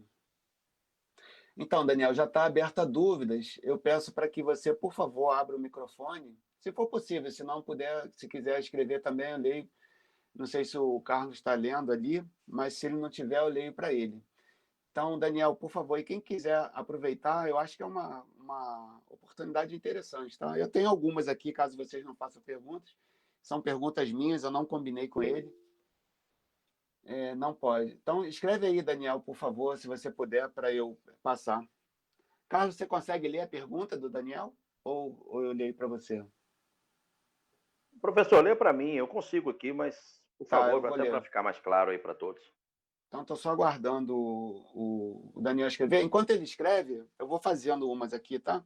Então, Daniel, já está aberta a dúvidas. Eu peço para que você, por favor, abra o microfone, se for possível. Se não puder, se quiser escrever também, eu leio. Não sei se o Carlos está lendo ali, mas se ele não tiver, eu leio para ele. Então, Daniel, por favor, e quem quiser aproveitar, eu acho que é uma oportunidade interessante. Tá? Eu tenho algumas aqui, caso vocês não façam perguntas. São perguntas minhas, eu não combinei com ele. Não pode. Então, escreve aí, Daniel, por favor, se você puder, para eu passar. Carlos, você consegue ler a pergunta do Daniel? Ou eu leio para você? Professor, lê para mim, eu consigo aqui, mas, por Tá, eu favor, vou até para ler. ficar mais claro aí para todos. Então, estou só aguardando o Daniel escrever. Enquanto ele escreve, eu vou fazendo umas aqui, tá?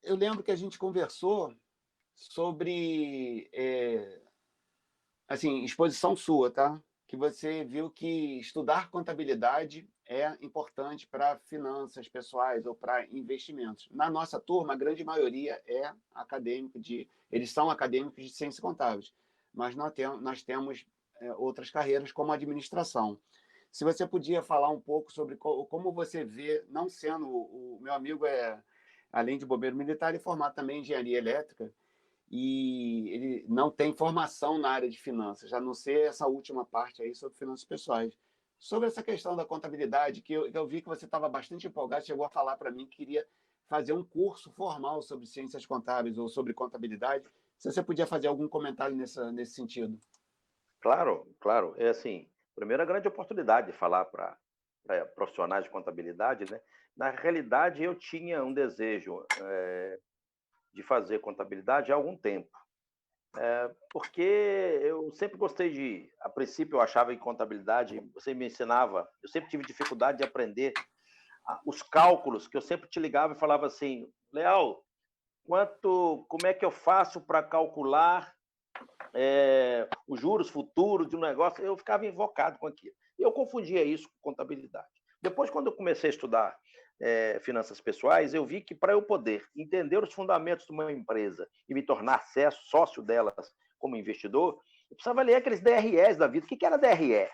Eu lembro que a gente conversou sobre, assim, exposição sua, tá? Que você viu que estudar contabilidade é importante para finanças pessoais ou para investimentos. Na nossa turma, a grande maioria é acadêmico eles são acadêmicos de ciências contábeis, mas nós temos outras carreiras como administração. Se você podia falar um pouco sobre como você vê, não sendo o meu amigo além de bombeiro militar, ele é formado também em engenharia elétrica, e ele não tem formação na área de finanças, a não ser essa última parte aí sobre finanças pessoais. Sobre essa questão da contabilidade, que eu vi que você estava bastante empolgado, chegou a falar para mim que queria fazer um curso formal sobre ciências contábeis ou sobre contabilidade. Se você podia fazer algum comentário nesse sentido. Claro, claro. É assim, primeiro a grande oportunidade de falar para profissionais de contabilidade, né? Na realidade, eu tinha um desejo de fazer contabilidade há algum tempo. Porque eu sempre gostei a princípio eu achava que contabilidade, você me ensinava, eu sempre tive dificuldade de aprender os cálculos, que eu sempre te ligava e falava assim, Leal, como é que eu faço para calcular os juros futuros de um negócio? Eu ficava invocado com aquilo. E eu confundia isso com contabilidade. Depois, quando eu comecei a estudar finanças pessoais, eu vi que para eu poder entender os fundamentos de uma empresa e me tornar sócio delas como investidor, eu precisava ler aqueles DREs da vida. O que era DRE?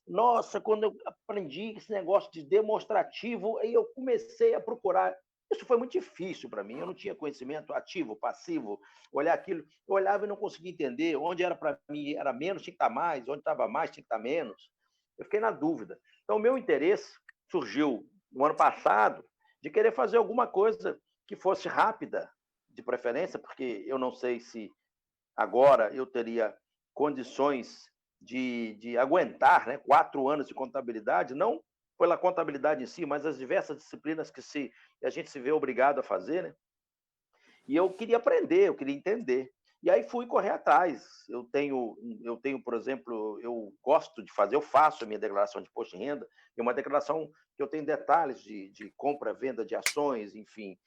Nossa, quando eu aprendi esse negócio de demonstrativo, aí eu comecei a procurar. Isso foi muito difícil para mim. Eu não tinha conhecimento ativo, passivo, olhar aquilo. Eu olhava e não conseguia entender onde era para mim, era menos, tinha que estar mais, onde estava mais, tinha que estar menos. Eu fiquei na dúvida. Então, o meu interesse surgiu no ano passado de querer fazer alguma coisa que fosse rápida, de preferência, porque eu não sei se agora eu teria condições de aguentar, né, 4 anos de contabilidade, não pela contabilidade em si, mas as diversas disciplinas que a gente se vê obrigado a fazer, né? E eu queria aprender, eu queria entender. E aí aí fui correr atrás. Por exemplo, eu gosto de fazer, eu faço a minha declaração de imposto de renda, é uma declaração que eu tenho detalhes de compra, venda de ações, enfim,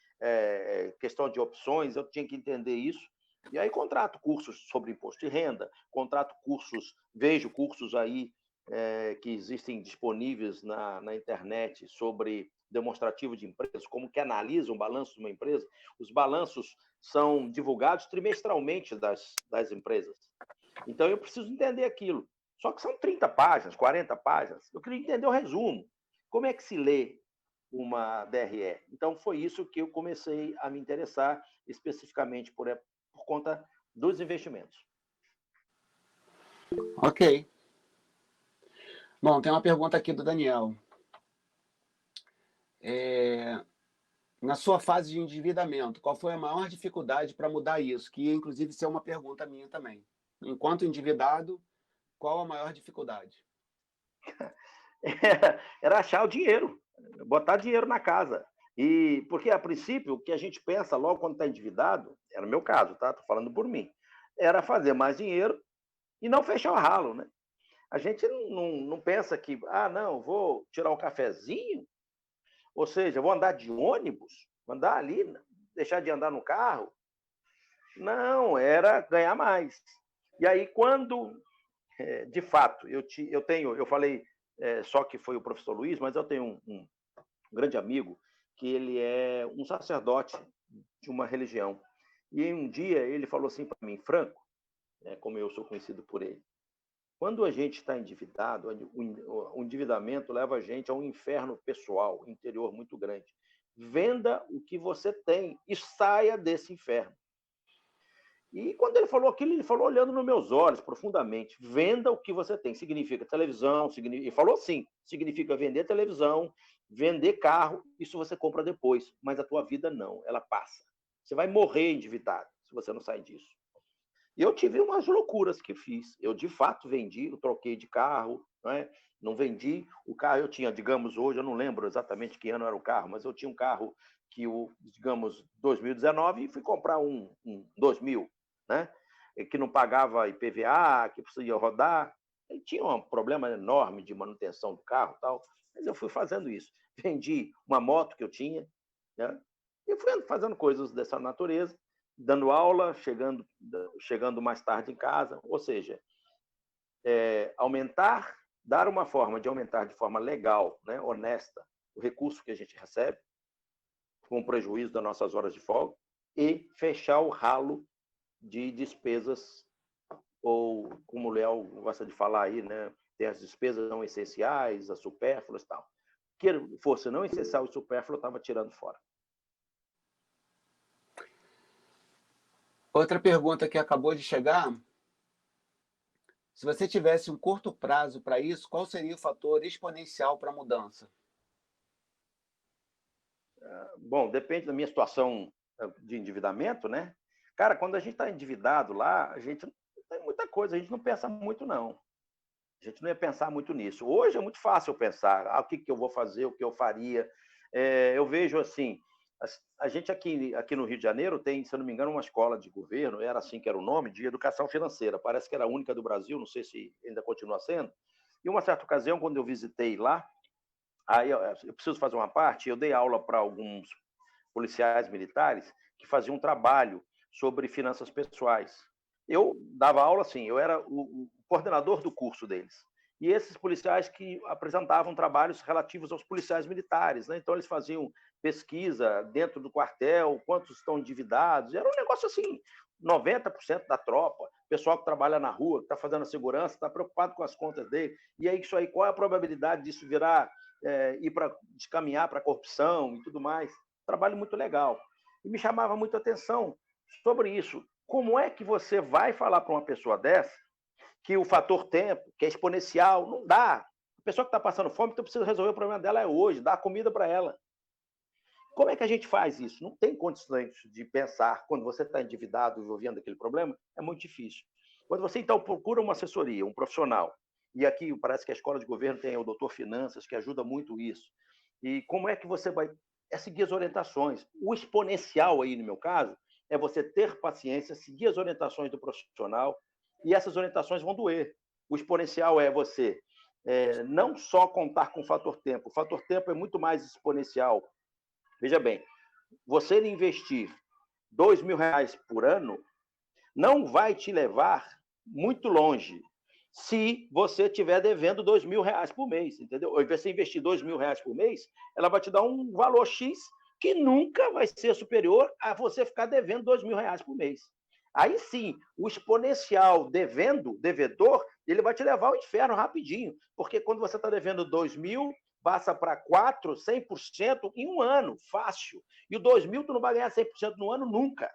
questão de opções, eu tinha que entender isso. E aí contrato cursos sobre imposto de renda, contrato cursos, vejo cursos aí que existem disponíveis na internet sobre demonstrativo de empresas, como que analisam o balanço de uma empresa. Os balanços são divulgados trimestralmente das empresas. Então, eu preciso entender aquilo. Só que são 30 páginas, 40 páginas. Eu queria entender o resumo. Como é que se lê uma DRE? Então, foi isso que eu comecei a me interessar especificamente por conta dos investimentos. Ok. Bom, tem uma pergunta aqui do Daniel. Na sua fase de endividamento, qual foi a maior dificuldade para mudar isso? Que, inclusive, isso é uma pergunta minha também. Enquanto endividado, qual a maior dificuldade? Era achar o dinheiro, botar dinheiro na casa. E porque, a princípio, o que a gente pensa logo quando está endividado, era o meu caso, tá? Estou falando por mim, era fazer mais dinheiro e não fechar o ralo, né? A gente não pensa que, não, vou tirar um cafezinho, ou seja, vou andar de ônibus, andar ali, deixar de andar no carro. Não, era ganhar mais. E aí, quando, de fato, eu falei só que foi o professor Luiz, mas eu tenho um grande amigo que ele é um sacerdote de uma religião. E um dia ele falou assim para mim, Franco, como eu sou conhecido por ele, quando a gente está endividado, o endividamento leva a gente a um inferno pessoal, interior muito grande. Venda o que você tem e saia desse inferno. E quando ele falou aquilo, ele falou olhando nos meus olhos profundamente. Venda o que você tem. Significa televisão, ele falou assim, significa vender televisão, vender carro, isso você compra depois, mas a tua vida não, ela passa. Você vai morrer endividado se você não sair disso. E eu tive umas loucuras que fiz. Eu, de fato, vendi, eu troquei de carro, não vendi. O carro eu tinha, digamos, hoje, eu não lembro exatamente que ano era o carro, mas eu tinha um carro que, digamos, 2019, e fui comprar um 2000, né? Que não pagava IPVA, que precisava rodar. E tinha um problema enorme de manutenção do carro e tal, mas eu fui fazendo isso. Vendi uma moto que eu tinha, né? E fui fazendo coisas dessa natureza, dando aula, chegando mais tarde em casa, ou seja, dar uma forma de aumentar de forma legal, né, honesta, o recurso que a gente recebe, com prejuízo das nossas horas de folga, e fechar o ralo de despesas, ou como o Léo gosta de falar aí, né, tem as despesas não essenciais, as supérfluas e tal. Que fosse não essencial e supérfluo, eu estava tirando fora. Outra pergunta que acabou de chegar. Se você tivesse um curto prazo para isso, qual seria o fator exponencial para a mudança? Bom, depende da minha situação de endividamento, né? Cara, quando a gente está endividado lá, a gente não tem muita coisa, a gente não pensa muito, não. A gente não ia pensar muito nisso. Hoje é muito fácil eu pensar, o que eu vou fazer, o que eu faria. Eu vejo assim, a gente aqui no Rio de Janeiro tem, se eu não me engano, uma escola de governo, era assim que era o nome, de educação financeira. Parece que era a única do Brasil, não sei se ainda continua sendo. E uma certa ocasião, quando eu visitei lá, aí eu preciso fazer uma parte, eu dei aula para alguns policiais militares que faziam um trabalho sobre finanças pessoais. Eu dava aula assim, eu era o coordenador do curso deles. E esses policiais que apresentavam trabalhos relativos aos policiais militares, né? Então eles faziam pesquisa dentro do quartel, quantos estão endividados, era um negócio assim, 90% da tropa, pessoal que trabalha na rua, que está fazendo a segurança, está preocupado com as contas dele, e aí isso aí, qual é a probabilidade disso virar, de caminhar para a corrupção e tudo mais? Trabalho muito legal. E me chamava muito a atenção sobre isso. Como é que você vai falar para uma pessoa dessa que o fator tempo, que é exponencial, não dá? A pessoa que está passando fome, então precisa resolver o problema dela hoje, dar comida para ela. Como é que a gente faz isso? Não tem condições de pensar quando você está endividado, envolvendo aquele problema, é muito difícil. Quando você, então, procura uma assessoria, um profissional, e aqui parece que a escola de governo tem o doutor Finanças, que ajuda muito isso, e como é que você vai seguir as orientações? O exponencial aí, no meu caso, é você ter paciência, seguir as orientações do profissional, e essas orientações vão doer. O exponencial é você não só contar com o fator tempo. O fator tempo é muito mais exponencial. Veja bem, você investir R$ 2.000 por ano não vai te levar muito longe se você estiver devendo R$ 2.000 por mês, entendeu? Ou você investir R$ 2.000 por mês, ela vai te dar um valor X que nunca vai ser superior a você ficar devendo R$ 2.000 por mês. Aí sim, o exponencial devedor, ele vai te levar ao inferno rapidinho, porque quando você está devendo 2.000, passa para 4, 100% em um ano, fácil. E o 2.000 tu não vai ganhar 100% no ano nunca.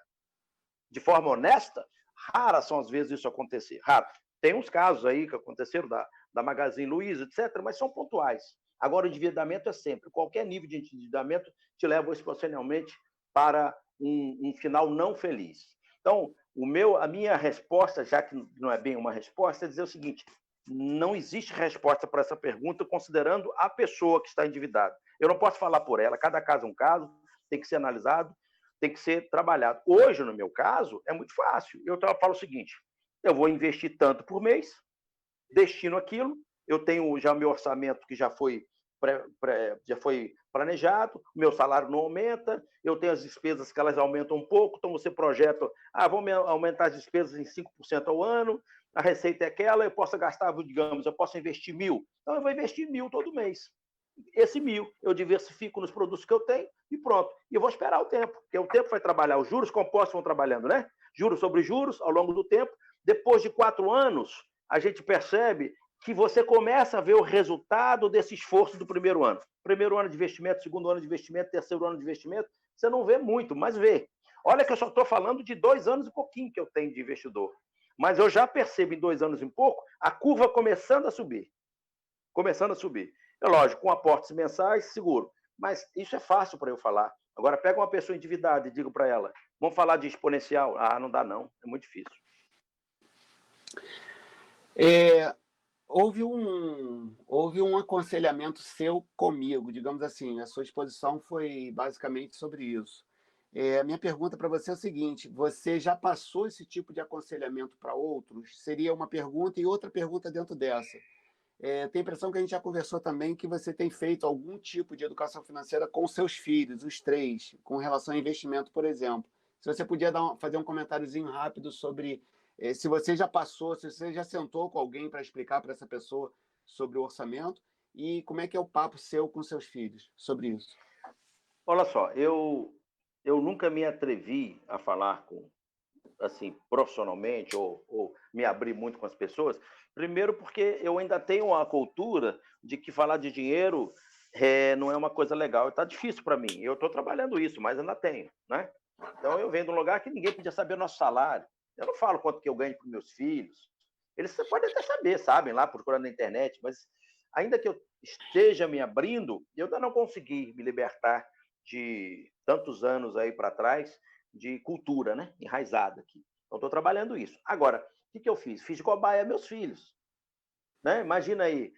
De forma honesta, raras são as vezes isso acontecer. Raro. Tem uns casos aí que aconteceram da Magazine Luiza, etc., mas são pontuais. Agora, o endividamento é sempre. Qualquer nível de endividamento te leva exponencialmente para um final não feliz. Então, a minha resposta, já que não é bem uma resposta, é dizer o seguinte: não existe resposta para essa pergunta considerando a pessoa que está endividada. Eu não posso falar por ela, cada caso é um caso, tem que ser analisado, tem que ser trabalhado. Hoje, no meu caso, é muito fácil. Eu falo o seguinte: eu vou investir tanto por mês, destino aquilo, eu tenho já meu orçamento que já foi planejado, meu salário não aumenta, eu tenho as despesas que elas aumentam um pouco, então você projeta, vamos aumentar as despesas em 5% ao ano, a receita é aquela, eu posso gastar, digamos, eu posso investir 1.000, então eu vou investir 1.000 todo mês. Esse 1.000 eu diversifico nos produtos que eu tenho e pronto. E eu vou esperar o tempo, porque o tempo vai trabalhar, os juros compostos vão trabalhando, né? Juros sobre juros ao longo do tempo. Depois de 4 anos, a gente percebe que você começa a ver o resultado desse esforço do primeiro ano. Primeiro ano de investimento, segundo ano de investimento, terceiro ano de investimento, você não vê muito, mas vê. Olha que eu só estou falando de 2 anos e pouquinho que eu tenho de investidor. Mas eu já percebo em 2 anos e pouco a curva começando a subir. Começando a subir. É lógico, com aportes mensais, seguro. Mas isso é fácil para eu falar. Agora, pega uma pessoa endividada e digo para ela, vamos falar de exponencial? Não dá não, é muito difícil. Houve um aconselhamento seu comigo, digamos assim, a sua exposição foi basicamente sobre isso. A minha pergunta para você é o seguinte: você já passou esse tipo de aconselhamento para outros? Seria uma pergunta e outra pergunta dentro dessa. Tenho a impressão que a gente já conversou também que você tem feito algum tipo de educação financeira com seus filhos, os 3, com relação a investimento, por exemplo. Se você podia fazer um comentáriozinho rápido sobre se você já passou, se você já sentou com alguém para explicar para essa pessoa sobre o orçamento e como é que é o papo seu com seus filhos sobre isso. Olha só, eu nunca me atrevi a falar assim, profissionalmente ou me abrir muito com as pessoas. Primeiro porque eu ainda tenho uma cultura de que falar de dinheiro não é uma coisa legal. Está difícil para mim. Eu estou trabalhando isso, mas ainda tenho, né? Então eu venho de um lugar que ninguém podia saber o nosso salário. Eu não falo quanto que eu ganho para os meus filhos. Eles podem até saber, sabem lá, procurando na internet, mas ainda que eu esteja me abrindo, eu ainda não consegui me libertar de tantos anos aí para trás de cultura, né? Enraizada aqui. Então, estou trabalhando isso. Agora, o que eu fiz? Fiz de cobaia meus filhos. Né? Imagina aí,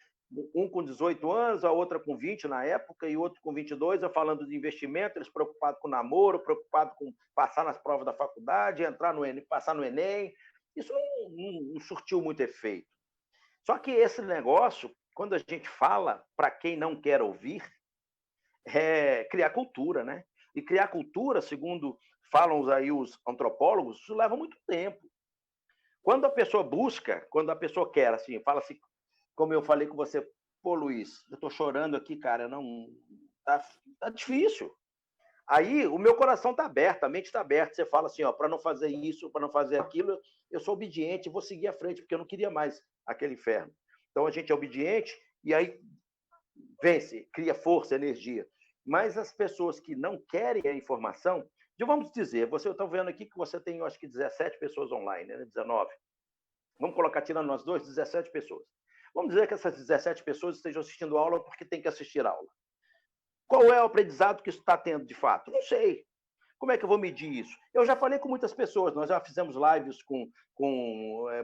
um com 18 anos, a outra com 20 na época, e outro com 22, eu falando de investimento, eles preocupados com namoro, preocupados com passar nas provas da faculdade, entrar no Enem, passar no Enem. Isso não surtiu muito efeito. Só que esse negócio, quando a gente fala para quem não quer ouvir, é criar cultura, né? E criar cultura, segundo falam aí os antropólogos, isso leva muito tempo. Quando a pessoa busca, quando a pessoa quer, assim, fala assim, como eu falei com você, pô, Luiz, eu tô chorando aqui, cara, não, tá difícil. Aí o meu coração tá aberto, a mente tá aberta, você fala assim, ó, para não fazer isso, para não fazer aquilo, eu sou obediente, vou seguir à frente, porque eu não queria mais aquele inferno. Então a gente é obediente e aí vence, cria força, energia. Mas as pessoas que não querem a informação, vamos dizer, você está vendo aqui que você tem, eu acho que 17 pessoas online, né? 19. Vamos colocar, tirando nós dois, 17 pessoas. Vamos dizer que essas 17 pessoas estejam assistindo aula porque tem que assistir aula. Qual é o aprendizado que isso está tendo de fato? Não sei. Como é que eu vou medir isso? Eu já falei com muitas pessoas, nós já fizemos lives com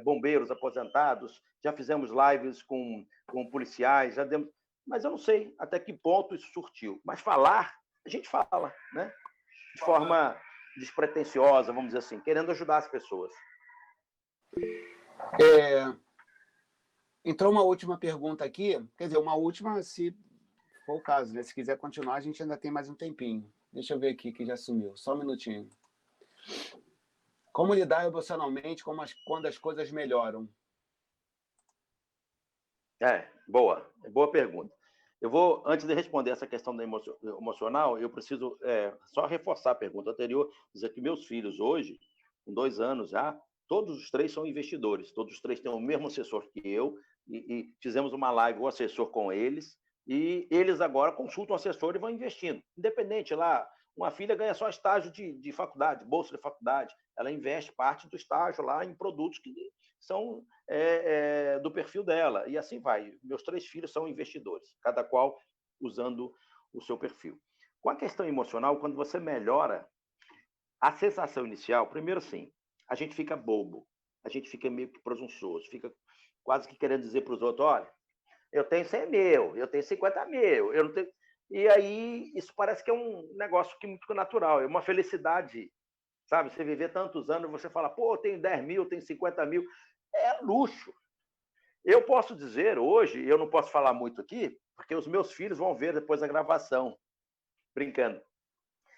bombeiros aposentados, já fizemos lives com policiais, já demos, mas eu não sei até que ponto isso surtiu. Mas falar, a gente fala, né? De forma despretensiosa, vamos dizer assim, querendo ajudar as pessoas. Entrou uma última pergunta aqui, quer dizer, uma última, se for o caso, né? Se quiser continuar, a gente ainda tem mais um tempinho. Deixa eu ver aqui que já sumiu, só um minutinho. Como lidar emocionalmente quando as coisas melhoram? Boa pergunta. Eu vou, antes de responder essa questão da emocional, eu preciso só reforçar a pergunta anterior, dizer que meus filhos hoje, com 2 anos já, todos os 3 são investidores, todos os 3 têm o mesmo assessor que eu, e fizemos uma live, o assessor com eles, e eles agora consultam o assessor e vão investindo. Independente lá, uma filha ganha só estágio de faculdade, bolsa de faculdade, ela investe parte do estágio lá em produtos que são do perfil dela, e assim vai. Meus 3 filhos são investidores, cada qual usando o seu perfil. Com a questão emocional, quando você melhora, a sensação inicial, primeiro sim, a gente fica bobo, a gente fica meio que presunçoso, fica quase que querendo dizer para os outros, olha, eu tenho 100 mil, eu tenho 50 mil, eu não tenho... E aí, isso parece que é um negócio que é muito natural, é uma felicidade, sabe? Você viver tantos anos, você fala, pô, eu tenho 10 mil, eu tenho 50 mil, é luxo. Eu posso dizer hoje, eu não posso falar muito aqui, porque os meus filhos vão ver depois da gravação, brincando.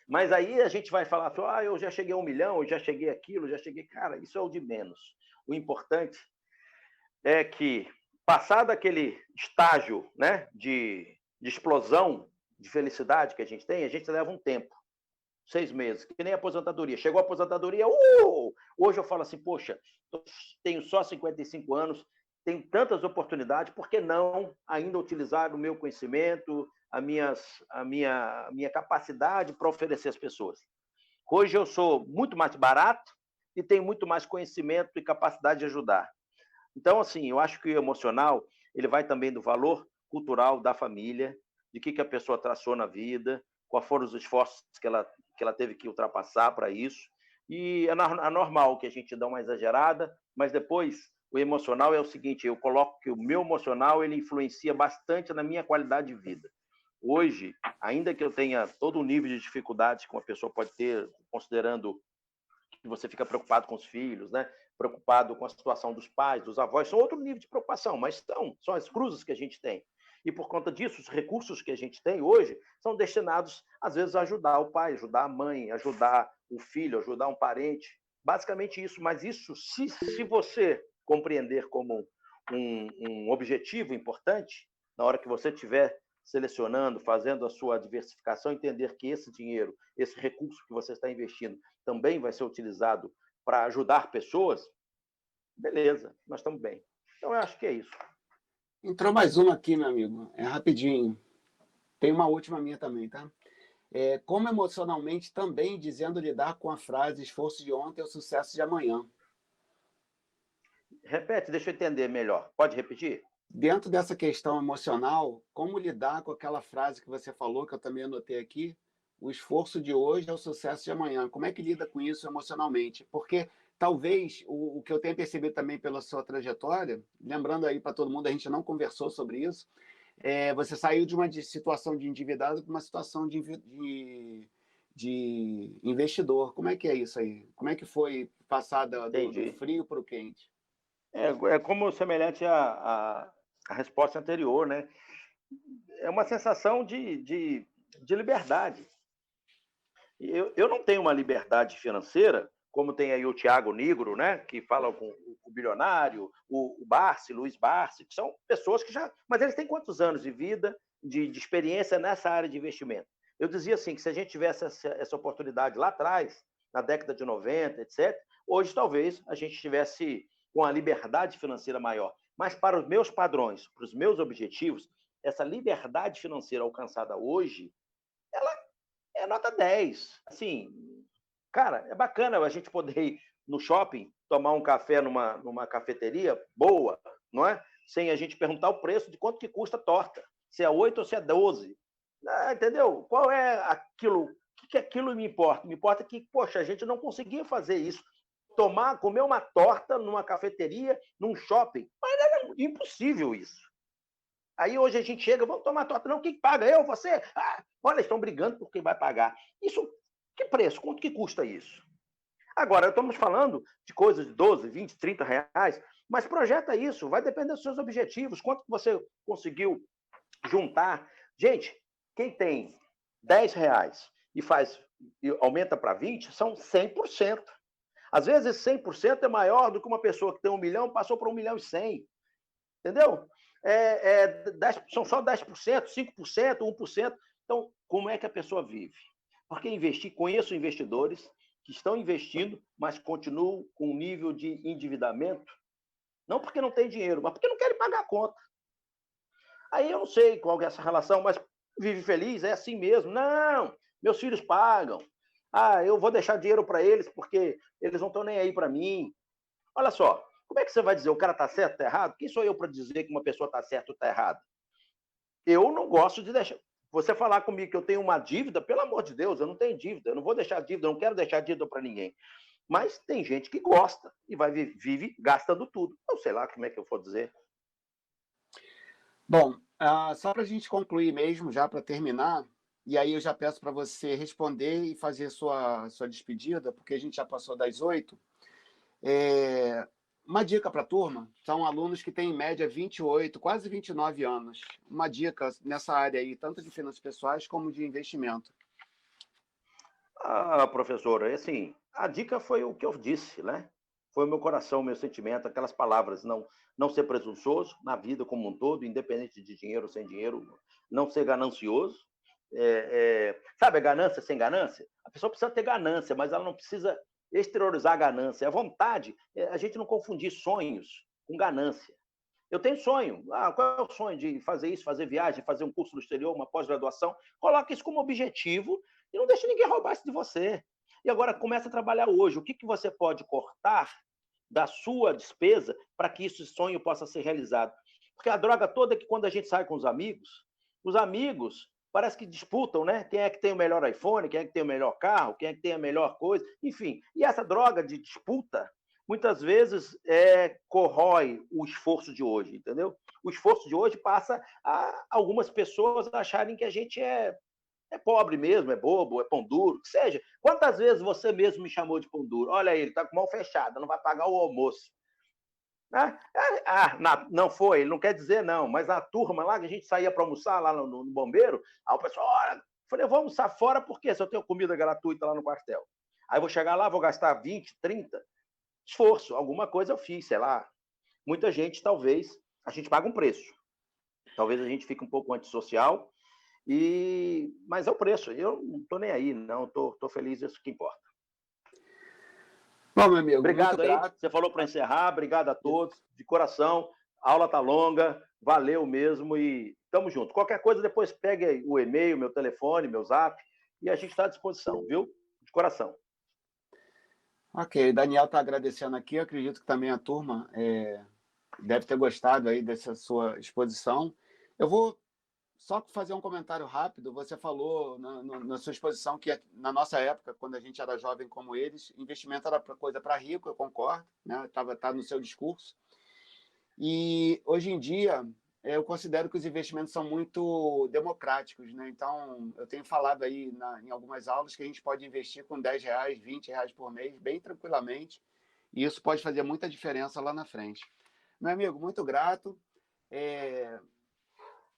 Mas aí a gente vai falar, eu já cheguei a 1 milhão, eu já cheguei aquilo, já cheguei... Cara, isso é o de menos. O importante é que, passado aquele estágio, né, de explosão de felicidade que a gente tem, a gente leva um tempo. 6 meses, que nem a aposentadoria. Chegou a aposentadoria, hoje eu falo assim, poxa, tenho só 55 anos, tenho tantas oportunidades, por que não ainda utilizar o meu conhecimento, a minha capacidade para oferecer às pessoas? Hoje eu sou muito mais barato e tenho muito mais conhecimento e capacidade de ajudar. Então, assim, eu acho que o emocional, ele vai também do valor cultural da família, de que a pessoa traçou na vida, quais foram os esforços que ela teve que ultrapassar para isso. E é normal que a gente dá uma exagerada, mas depois o emocional é o seguinte, eu coloco que o meu emocional ele influencia bastante na minha qualidade de vida. Hoje, ainda que eu tenha todo o nível de dificuldades que uma pessoa pode ter, considerando que você fica preocupado com os filhos, né? Preocupado com a situação dos pais, dos avós, são outro nível de preocupação, mas são as cruzes que a gente tem. E por conta disso, os recursos que a gente tem hoje são destinados, às vezes, a ajudar o pai, ajudar a mãe, ajudar o filho, ajudar um parente. Basicamente isso, mas isso, se você compreender como um objetivo importante, na hora que você estiver selecionando, fazendo a sua diversificação, entender que esse dinheiro, esse recurso que você está investindo, também vai ser utilizado para ajudar pessoas, beleza, nós estamos bem. Então, eu acho que é isso. Entrou mais uma aqui, meu amigo. É rapidinho. Tem uma última minha também, tá? Como emocionalmente também dizendo lidar com a frase esforço de ontem é o sucesso de amanhã. Repete, deixa eu entender melhor. Pode repetir? Dentro dessa questão emocional, como lidar com aquela frase que você falou, que eu também anotei aqui, o esforço de hoje é o sucesso de amanhã. Como é que lida com isso emocionalmente? Porque talvez o que eu tenho percebido também pela sua trajetória, lembrando aí para todo mundo, a gente não conversou sobre isso, você saiu de uma situação de endividado para uma situação de investidor. Como é que é isso aí? Como é que foi passar do frio para o quente? É como semelhante à resposta anterior, né? É uma sensação de liberdade. Eu não tenho uma liberdade financeira, como tem aí o Thiago Nigro, né, que fala com o bilionário, o Barsi, Luiz Barsi, que são pessoas que já... Mas eles têm quantos anos de vida, de experiência nessa área de investimento? Eu dizia assim, que se a gente tivesse essa oportunidade lá atrás, na década de 90, etc., hoje talvez a gente estivesse com a liberdade financeira maior. Mas para os meus padrões, para os meus objetivos, essa liberdade financeira alcançada hoje, ela é nota 10. Assim, cara, é bacana a gente poder ir no shopping, tomar um café numa cafeteria boa, não é? Sem a gente perguntar o preço de quanto que custa a torta, se é 8 ou se é 12. Entendeu? Qual é aquilo? O que aquilo me importa? Me importa que, poxa, a gente não conseguia fazer isso. Comer uma torta numa cafeteria, num shopping. Mas era impossível isso. Aí hoje a gente chega, vamos tomar torta. Não, quem paga? Eu, você? Olha, estão brigando por quem vai pagar. Isso Que preço? Quanto que custa isso? Agora, estamos falando de coisas de 12, 20, 30 reais, mas projeta isso, vai depender dos seus objetivos, quanto você conseguiu juntar. Gente, quem tem 10 reais e aumenta para 20, são 100%. Às vezes, 100% é maior do que uma pessoa que tem 1 milhão passou para 1 milhão e 100. Entendeu? 10, são só 10%, 5%, 1%. Então, como é que a pessoa vive? Porque conheço investidores que estão investindo, mas continuam com um nível de endividamento, não porque não tem dinheiro, mas porque não querem pagar a conta. Aí eu não sei qual é essa relação, mas vive feliz, é assim mesmo. Não, meus filhos pagam. Eu vou deixar dinheiro para eles porque eles não estão nem aí para mim. Olha só, como é que você vai dizer o cara está certo ou está errado? Quem sou eu para dizer que uma pessoa está certa ou está errada? Eu não gosto de deixar. Você falar comigo que eu tenho uma dívida, pelo amor de Deus, eu não tenho dívida, eu não vou deixar dívida, eu não quero deixar dívida para ninguém. Mas tem gente que gosta e vive gastando tudo. Eu sei lá como é que eu vou dizer. Bom, só para a gente concluir mesmo, já para terminar, e aí eu já peço para você responder e fazer sua despedida, porque a gente já passou das 8. Uma dica para a turma, são alunos que têm em média 28, quase 29 anos. Uma dica nessa área aí, tanto de finanças pessoais como de investimento. Professora, assim, a dica foi o que eu disse, né? Foi o meu coração, o meu sentimento, aquelas palavras, não ser presunçoso na vida como um todo, independente de dinheiro ou sem dinheiro, não ser ganancioso. Sabe a ganância sem ganância? A pessoa precisa ter ganância, mas ela não precisa exteriorizar a ganância. A vontade, a gente não confundir sonhos com ganância. Eu tenho sonho. Qual é o sonho de fazer isso, fazer viagem, fazer um curso no exterior, uma pós-graduação? Coloque isso como objetivo e não deixe ninguém roubar isso de você. E agora começa a trabalhar hoje. O que você pode cortar da sua despesa para que esse sonho possa ser realizado? Porque a droga toda é que quando a gente sai com os amigos parece que disputam, né? Quem é que tem o melhor iPhone, quem é que tem o melhor carro, quem é que tem a melhor coisa, enfim. E essa droga de disputa muitas vezes corrói o esforço de hoje, entendeu? O esforço de hoje passa a algumas pessoas acharem que a gente é pobre mesmo, é bobo, é pão duro, que seja. Quantas vezes você mesmo me chamou de pão duro? Olha aí, ele está com mão fechada, não vai pagar o almoço. Não foi, ele não quer dizer não, mas a turma lá, que a gente saía para almoçar lá no bombeiro, aí o pessoal, olha, falei, eu vou almoçar fora porque se eu tenho comida gratuita lá no quartel. Aí vou chegar lá, vou gastar 20, 30, esforço, alguma coisa eu fiz, sei lá. Muita gente, talvez, a gente paga um preço. Talvez a gente fique um pouco antissocial, mas é o preço. Eu não estou nem aí, não. Estou feliz, isso que importa. Bom, meu amigo, obrigado aí. Você falou para encerrar. Obrigado a todos, de coração. A aula tá longa, valeu mesmo e tamo junto. Qualquer coisa, depois pegue o e-mail, meu telefone, meu zap, e a gente está à disposição, viu? De coração. Ok, Daniel está agradecendo aqui. Eu acredito que também a turma deve ter gostado aí dessa sua exposição. Eu vou só fazer um comentário rápido. Você falou na sua exposição que na nossa época, quando a gente era jovem como eles, investimento era coisa para rico, eu concordo, né? Tá no seu discurso. E hoje em dia, eu considero que os investimentos são muito democráticos, né? Então, eu tenho falado aí em algumas aulas que a gente pode investir com R$10, R$20 por mês, bem tranquilamente, e isso pode fazer muita diferença lá na frente. Meu amigo, muito grato.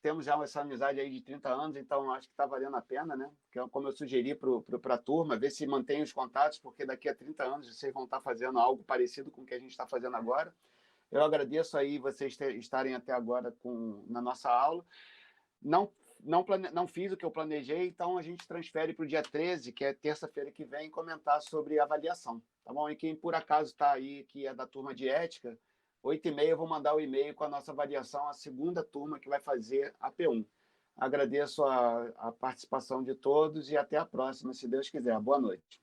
Temos já essa amizade aí de 30 anos, então acho que está valendo a pena, né? Como eu sugeri para a turma, ver se mantém os contatos, porque daqui a 30 anos vocês vão estar fazendo algo parecido com o que a gente está fazendo agora. Eu agradeço aí vocês estarem até agora na nossa aula. Não fiz o que eu planejei, então a gente transfere para o dia 13, que é terça-feira que vem, comentar sobre avaliação. Tá bom? E quem por acaso está aí, que é da turma de ética, 8h30 eu vou mandar o e-mail com a nossa avaliação, a segunda turma que vai fazer a P1. Agradeço a participação de todos e até a próxima, se Deus quiser. Boa noite.